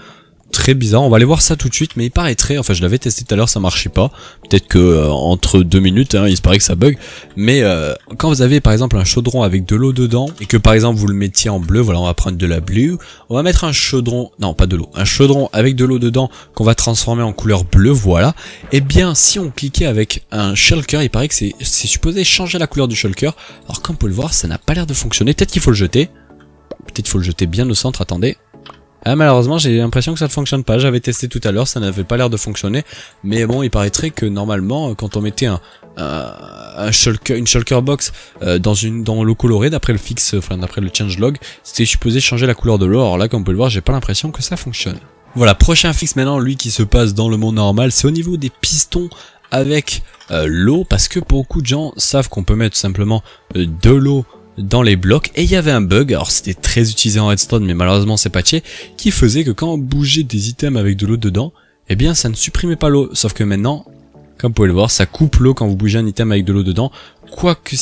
très bizarre, on va aller voir ça tout de suite, mais il paraîtrait, enfin je l'avais testé tout à l'heure, ça marchait pas, peut-être que entre 2 minutes, hein, il se paraît que ça bug, mais quand vous avez par exemple un chaudron avec de l'eau dedans, et que par exemple vous le mettiez en bleu, voilà on va prendre de la blue, on va mettre un chaudron, non pas de l'eau, un chaudron avec de l'eau dedans, qu'on va transformer en couleur bleue, voilà, et bien si on cliquait avec un shulker, il paraît que c'est supposé changer la couleur du shulker, alors comme vous pouvez le voir, ça n'a pas l'air de fonctionner, peut-être qu'il faut le jeter, peut-être qu'il faut le jeter bien au centre, attendez. Ah, malheureusement j'ai l'impression que ça ne fonctionne pas, j'avais testé tout à l'heure, ça n'avait pas l'air de fonctionner, mais bon il paraîtrait que normalement quand on mettait une shulker box dans l'eau colorée, d'après le fixe, enfin d'après le changelog, c'était supposé changer la couleur de l'eau, alors là comme on peut le voir j'ai pas l'impression que ça fonctionne. Voilà, prochain fixe maintenant, lui qui se passe dans le monde normal, c'est au niveau des pistons avec l'eau, parce que beaucoup de gens savent qu'on peut mettre tout simplement de l'eau dans les blocs, et il y avait un bug, alors c'était très utilisé en redstone mais malheureusement c'est patché, qui faisait que quand on bougeait des items avec de l'eau dedans, eh bien ça ne supprimait pas l'eau, sauf que maintenant, comme vous pouvez le voir, ça coupe l'eau quand vous bougez un item avec de l'eau dedans, quoi qu'il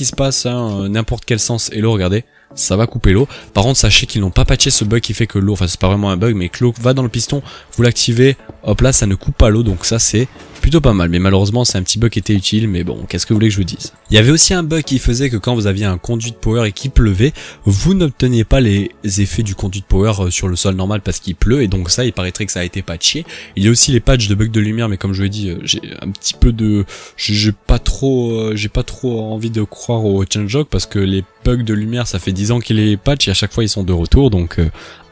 se passe, hein, n'importe quel sens, et l'eau regardez, ça va couper l'eau. Par contre sachez qu'ils n'ont pas patché ce bug qui fait que l'eau, enfin c'est pas vraiment un bug, mais que l'eau va dans le piston, vous l'activez, hop là ça ne coupe pas l'eau, donc ça c'est plutôt pas mal, mais malheureusement c'est un petit bug qui était utile, mais bon, qu'est-ce que vous voulez que je vous dise. Il y avait aussi un bug qui faisait que quand vous aviez un conduit de power et qu'il pleuvait, vous n'obteniez pas les effets du conduit de power sur le sol normal parce qu'il pleut, et donc ça il paraîtrait que ça a été patché. Il y a aussi les patchs de bugs de lumière, mais comme je vous l'ai dit, j'ai un petit peu de... j'ai pas trop envie de croire au changelog parce que les bugs de lumière ça fait 10 ans qu'il est patch et à chaque fois ils sont de retour, donc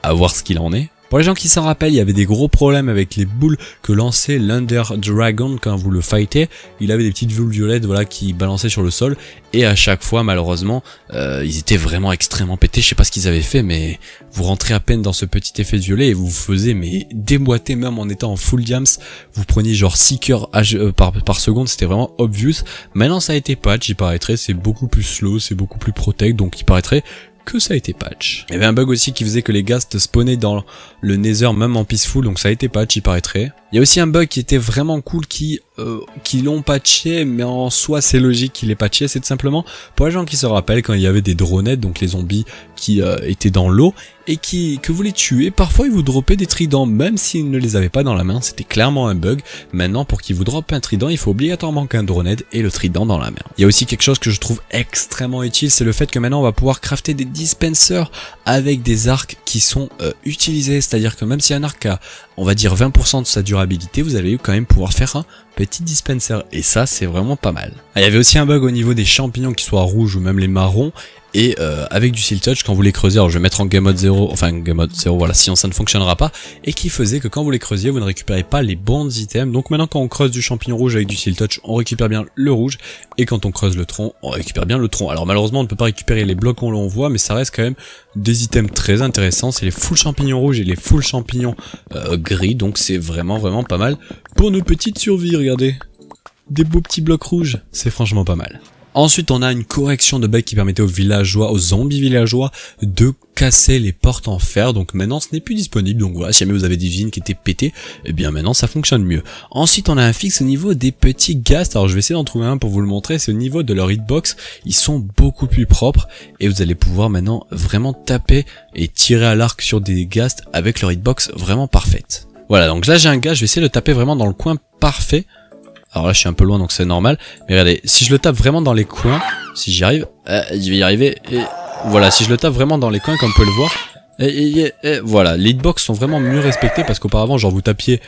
à voir ce qu'il en est. Pour les gens qui s'en rappellent, il y avait des gros problèmes avec les boules que lançait l'Under Dragon quand vous le fightez. Il avait des petites boules violettes, voilà, qui balançaient sur le sol, et à chaque fois, malheureusement, ils étaient vraiment extrêmement pétés. Je sais pas ce qu'ils avaient fait, mais vous rentrez à peine dans ce petit effet de violet et vous vous faisiez mais déboîter, même en étant en full diams. Vous preniez genre 6 cœurs par seconde, c'était vraiment obvious. Maintenant ça a été patch, il paraîtrait, c'est beaucoup plus slow, c'est beaucoup plus protect, donc il paraîtrait que ça a été patch. Il y avait un bug aussi qui faisait que les ghasts spawnaient dans le Nether même en peaceful, donc ça a été patch, il paraîtrait. Il y a aussi un bug qui était vraiment cool qui l'ont patché, mais en soi c'est logique qu'il est patché, c'est tout simplement pour les gens qui se rappellent quand il y avait des dronettes, donc les zombies qui étaient dans l'eau et que vous les tuez, parfois ils vous droppaient des tridents même s'ils ne les avaient pas dans la main, c'était clairement un bug. Maintenant pour qu'ils vous droppent un trident, il faut obligatoirement qu'un dronette ait le trident dans la main. Il y a aussi quelque chose que je trouve extrêmement utile, c'est le fait que maintenant on va pouvoir crafter des dispensers avec des arcs qui sont utilisés, c'est-à-dire que même si un arc a, on va dire 20% de sa durabilité, vous allez quand même pouvoir faire un petit dispenser, et ça c'est vraiment pas mal. Il y avait aussi un bug au niveau des champignons, qui soient rouges ou même les marrons, et avec du Seal Touch quand vous les creusez, alors je vais mettre en Game Mode 0, enfin Game Mode 0 voilà, sinon ça ne fonctionnera pas, et qui faisait que quand vous les creusiez vous ne récupérez pas les bons items. Donc maintenant quand on creuse du champignon rouge avec du Seal Touch, on récupère bien le rouge, et quand on creuse le tronc, on récupère bien le tronc. Alors malheureusement on ne peut pas récupérer les blocs qu'on l'envoie, mais ça reste quand même des items très intéressants, c'est les full champignons rouges et les full champignons gris, donc c'est vraiment pas mal pour nos petites survies. Regardez, des beaux petits blocs rouges, c'est franchement pas mal. Ensuite, on a une correction de bug qui permettait aux villageois, aux zombies villageois, de casser les portes en fer. Donc maintenant, ce n'est plus disponible. Donc voilà, si jamais vous avez des usines qui étaient pétées, eh bien maintenant, ça fonctionne mieux. Ensuite, on a un fixe au niveau des petits ghasts. Alors je vais essayer d'en trouver un pour vous le montrer. C'est au niveau de leur hitbox. Ils sont beaucoup plus propres et vous allez pouvoir maintenant vraiment taper et tirer à l'arc sur des ghasts avec leur hitbox vraiment parfaite. Voilà, donc là j'ai un gars, je vais essayer de le taper vraiment dans le coin parfait. Alors là je suis un peu loin donc c'est normal, mais regardez, si je le tape vraiment dans les coins, si j'y arrive, je vais y arriver, et voilà, si je le tape vraiment dans les coins comme on peut le voir, et voilà, les hitbox sont vraiment mieux respectés, parce qu'auparavant genre vous tapiez,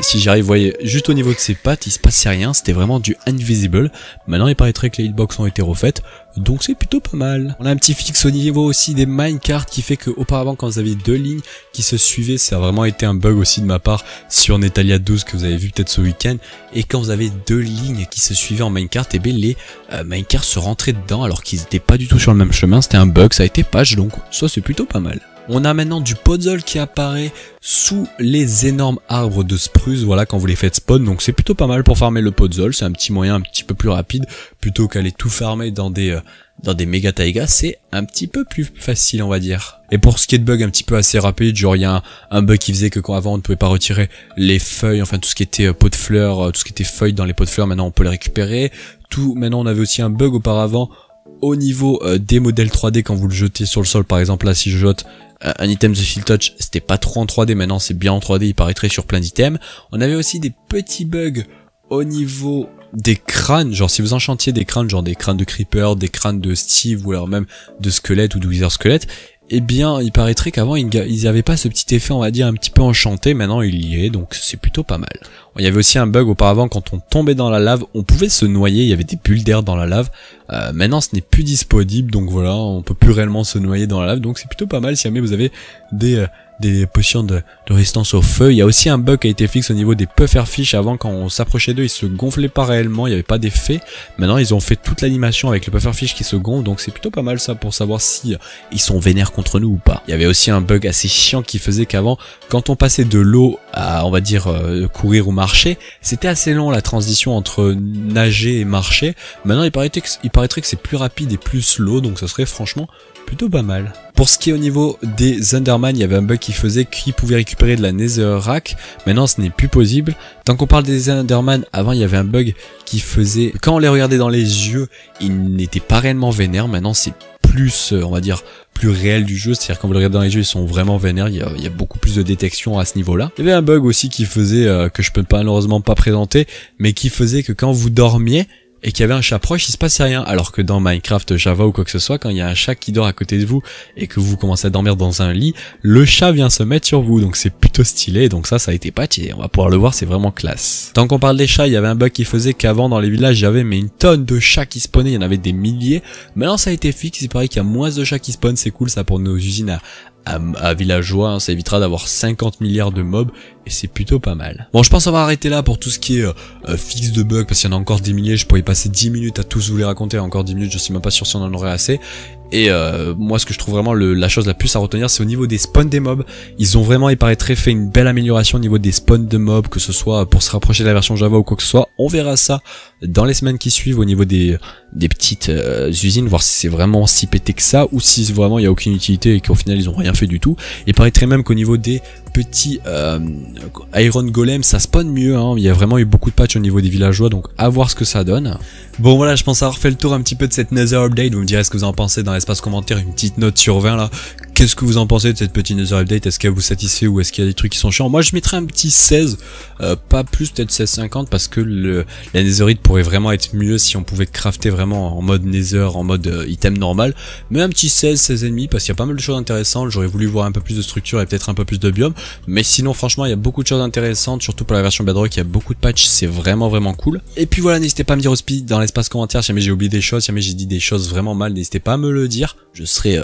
si j'y arrive, vous voyez, juste au niveau de ses pattes, il se passait rien, c'était vraiment du invisible. Maintenant il paraîtrait que les hitbox ont été refaites, donc c'est plutôt pas mal. On a un petit fixe au niveau aussi des minecarts qui fait que auparavant quand vous aviez deux lignes qui se suivaient, ça a vraiment été un bug aussi de ma part sur Netalia 12 que vous avez vu peut-être ce week-end, et quand vous avez deux lignes qui se suivaient en minecart, et bien les minecarts se rentraient dedans alors qu'ils n'étaient pas du tout sur le même chemin, c'était un bug, ça a été patch, donc ça c'est plutôt pas mal. On a maintenant du puzzle qui apparaît sous les énormes arbres de spruce, voilà, quand vous les faites spawn, donc c'est plutôt pas mal pour farmer le puzzle, c'est un petit moyen un petit peu plus rapide, plutôt qu'aller tout farmer dans des méga taigas, c'est un petit peu plus facile on va dire. Et pour ce qui est de bugs un petit peu assez rapide, genre il y a un bug qui faisait que quand avant on ne pouvait pas retirer les feuilles, enfin tout ce qui était pots de fleurs, tout ce qui était feuilles dans les pots de fleurs, maintenant on peut les récupérer, maintenant on avait aussi un bug auparavant au niveau des modèles 3D quand vous le jetez sur le sol, par exemple là si je jette un item de Seal Touch, c'était pas trop en 3D, maintenant c'est bien en 3D, il paraîtrait sur plein d'items. On avait aussi des petits bugs au niveau des crânes, genre si vous enchantiez des crânes, genre des crânes de Creeper, des crânes de Steve, ou alors même de squelettes ou de Wither Squelette, eh bien il paraîtrait qu'avant ils n'avaient pas ce petit effet on va dire un petit peu enchanté, maintenant il y est, donc c'est plutôt pas mal. Il y avait aussi un bug auparavant, quand on tombait dans la lave, on pouvait se noyer, il y avait des bulles d'air dans la lave, maintenant ce n'est plus disponible, donc voilà, on peut plus réellement se noyer dans la lave, donc c'est plutôt pas mal si jamais vous avez des potions de résistance au feu. Il y a aussi un bug qui a été fixe au niveau des pufferfish, avant quand on s'approchait d'eux ils se gonflaient pas réellement, il n'y avait pas d'effet, maintenant ils ont fait toute l'animation avec le pufferfish qui se gonfle, donc c'est plutôt pas mal ça pour savoir si ils sont vénères contre nous ou pas. Il y avait aussi un bug assez chiant qui faisait qu'avant, quand on passait de l'eau à on va dire courir ou marcher, c'était assez long la transition entre nager et marcher. Maintenant il paraîtrait que c'est plus rapide et plus slow, donc ça serait franchement plutôt pas mal. Pour ce qui est au niveau des Enderman, il y avait un bug qui faisait qu'ils pouvaient récupérer de la Netherrack, maintenant ce n'est plus possible. Tant qu'on parle des Enderman, avant il y avait un bug qui faisait, quand on les regardait dans les yeux, ils n'étaient pas réellement vénères, maintenant c'est plus, on va dire, plus réel du jeu, c'est-à-dire quand vous le regardez dans les yeux, ils sont vraiment vénères, il y a beaucoup plus de détection à ce niveau-là. Il y avait un bug aussi qui faisait, que je peux malheureusement pas présenter, mais qui faisait que quand vous dormiez, et qu'il y avait un chat proche, il se passait rien. Alors que dans Minecraft, Java ou quoi que ce soit, quand il y a un chat qui dort à côté de vous et que vous commencez à dormir dans un lit, le chat vient se mettre sur vous. Donc c'est plutôt stylé. Donc ça a été patché. On va pouvoir le voir, c'est vraiment classe. Tant qu'on parle des chats, il y avait un bug qui faisait qu'avant dans les villages, il y avait une tonne de chats qui spawnaient. Il y en avait des milliers. Maintenant ça a été fixe. Il paraît qu'il y a moins de chats qui spawnent. C'est cool ça pour nos usines à villageois, hein, ça évitera d'avoir 50 milliards de mobs, et c'est plutôt pas mal. Bon, je pense qu'on va arrêter là pour tout ce qui est fixe de bugs, parce qu'il y en a encore des milliers, je pourrais y passer 10 minutes à tous vous les raconter, encore 10 minutes, je suis même pas sûr si on en aurait assez. Et moi ce que je trouve vraiment la chose la plus à retenir, c'est au niveau des spawns des mobs. Ils ont vraiment, il paraîtrait, fait une belle amélioration au niveau des spawns de mobs, que ce soit pour se rapprocher de la version Java ou quoi que ce soit. On verra ça dans les semaines qui suivent au niveau des petites usines, voir si c'est vraiment si pété que ça, ou si vraiment il n'y a aucune utilité et qu'au final ils ont rien fait du tout. Il paraîtrait même qu'au niveau des petits Iron Golem, ça spawn mieux, hein. Il y a vraiment eu beaucoup de patchs au niveau des villageois, donc à voir ce que ça donne. Bon voilà, je pense avoir fait le tour un petit peu de cette Nether Update. Vous me direz ce que vous en pensez dans l'espace commentaire, une petite note sur 20 là. Qu'est-ce que vous en pensez de cette petite Nether Update? Est-ce qu'elle vous satisfait ou est-ce qu'il y a des trucs qui sont chiants? Moi je mettrais un petit 16, pas plus, peut-être 16,50, parce que la Netherite pourrait vraiment être mieux si on pouvait crafter vraiment en mode Nether, en mode item normal. Mais un petit 16, 16,5, parce qu'il y a pas mal de choses intéressantes. J'aurais voulu voir un peu plus de structure et peut-être un peu plus de biomes. Mais sinon franchement il y a beaucoup de choses intéressantes, surtout pour la version Bedrock, il y a beaucoup de patchs, c'est vraiment cool. Et puis voilà, n'hésitez pas à me dire au speed dans l'espace commentaire si jamais j'ai oublié des choses, si jamais j'ai dit des choses vraiment mal, n'hésitez pas à me le dire. Je serai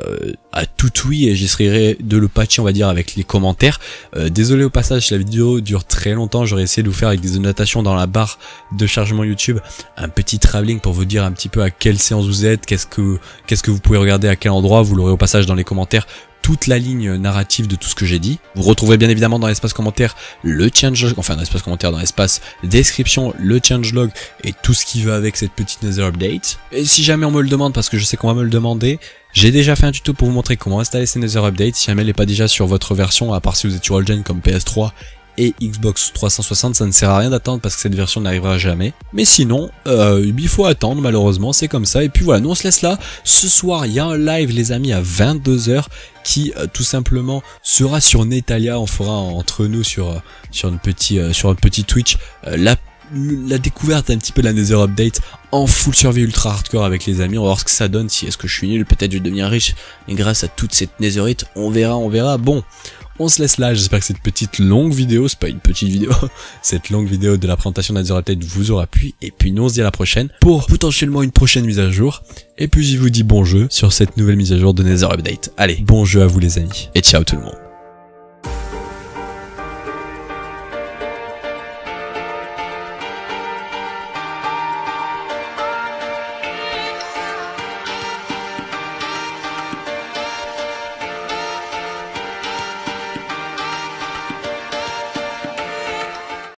à tout oui et j'essaierai de le patcher, on va dire, avec les commentaires. Désolé au passage si la vidéo dure très longtemps, j'aurais essayé de vous faire avec des annotations dans la barre de chargement YouTube, un petit travelling pour vous dire un petit peu à quelle séance vous êtes, qu'est-ce que vous pouvez regarder à quel endroit. Vous l'aurez au passage dans les commentaires, toute la ligne narrative de tout ce que j'ai dit. Vous retrouverez bien évidemment dans l'espace commentaire le changelog, enfin dans l'espace commentaire, dans l'espace description, le changelog et tout ce qui va avec cette petite Nether Update. Et si jamais on me le demande, parce que je sais qu'on va me le demander, j'ai déjà fait un tuto pour vous montrer comment installer ces Nether Updates, si jamais elle n'est pas déjà sur votre version, à part si vous êtes sur all-gen comme PS3 et Xbox 360, ça ne sert à rien d'attendre parce que cette version n'arrivera jamais. Mais sinon, il faut attendre, malheureusement, c'est comme ça. Et puis voilà, nous on se laisse là. Ce soir, il y a un live, les amis, à 22 h qui tout simplement sera sur Netalia. On fera entre nous sur un petit Twitch la découverte un petit peu de la Nether Update en full survie ultra hardcore avec les amis. On va voir ce que ça donne, si est-ce que je suis nul, peut-être je vais devenir riche, et grâce à toute cette Netherite, on verra. Bon, on se laisse là, j'espère que cette petite longue vidéo, c'est pas une petite vidéo, cette longue vidéo de la présentation de la Nether Update vous aura plu, et puis nous on se dit à la prochaine pour potentiellement une prochaine mise à jour, et puis je vous dis bon jeu sur cette nouvelle mise à jour de Nether Update. Allez, bon jeu à vous les amis, et ciao tout le monde.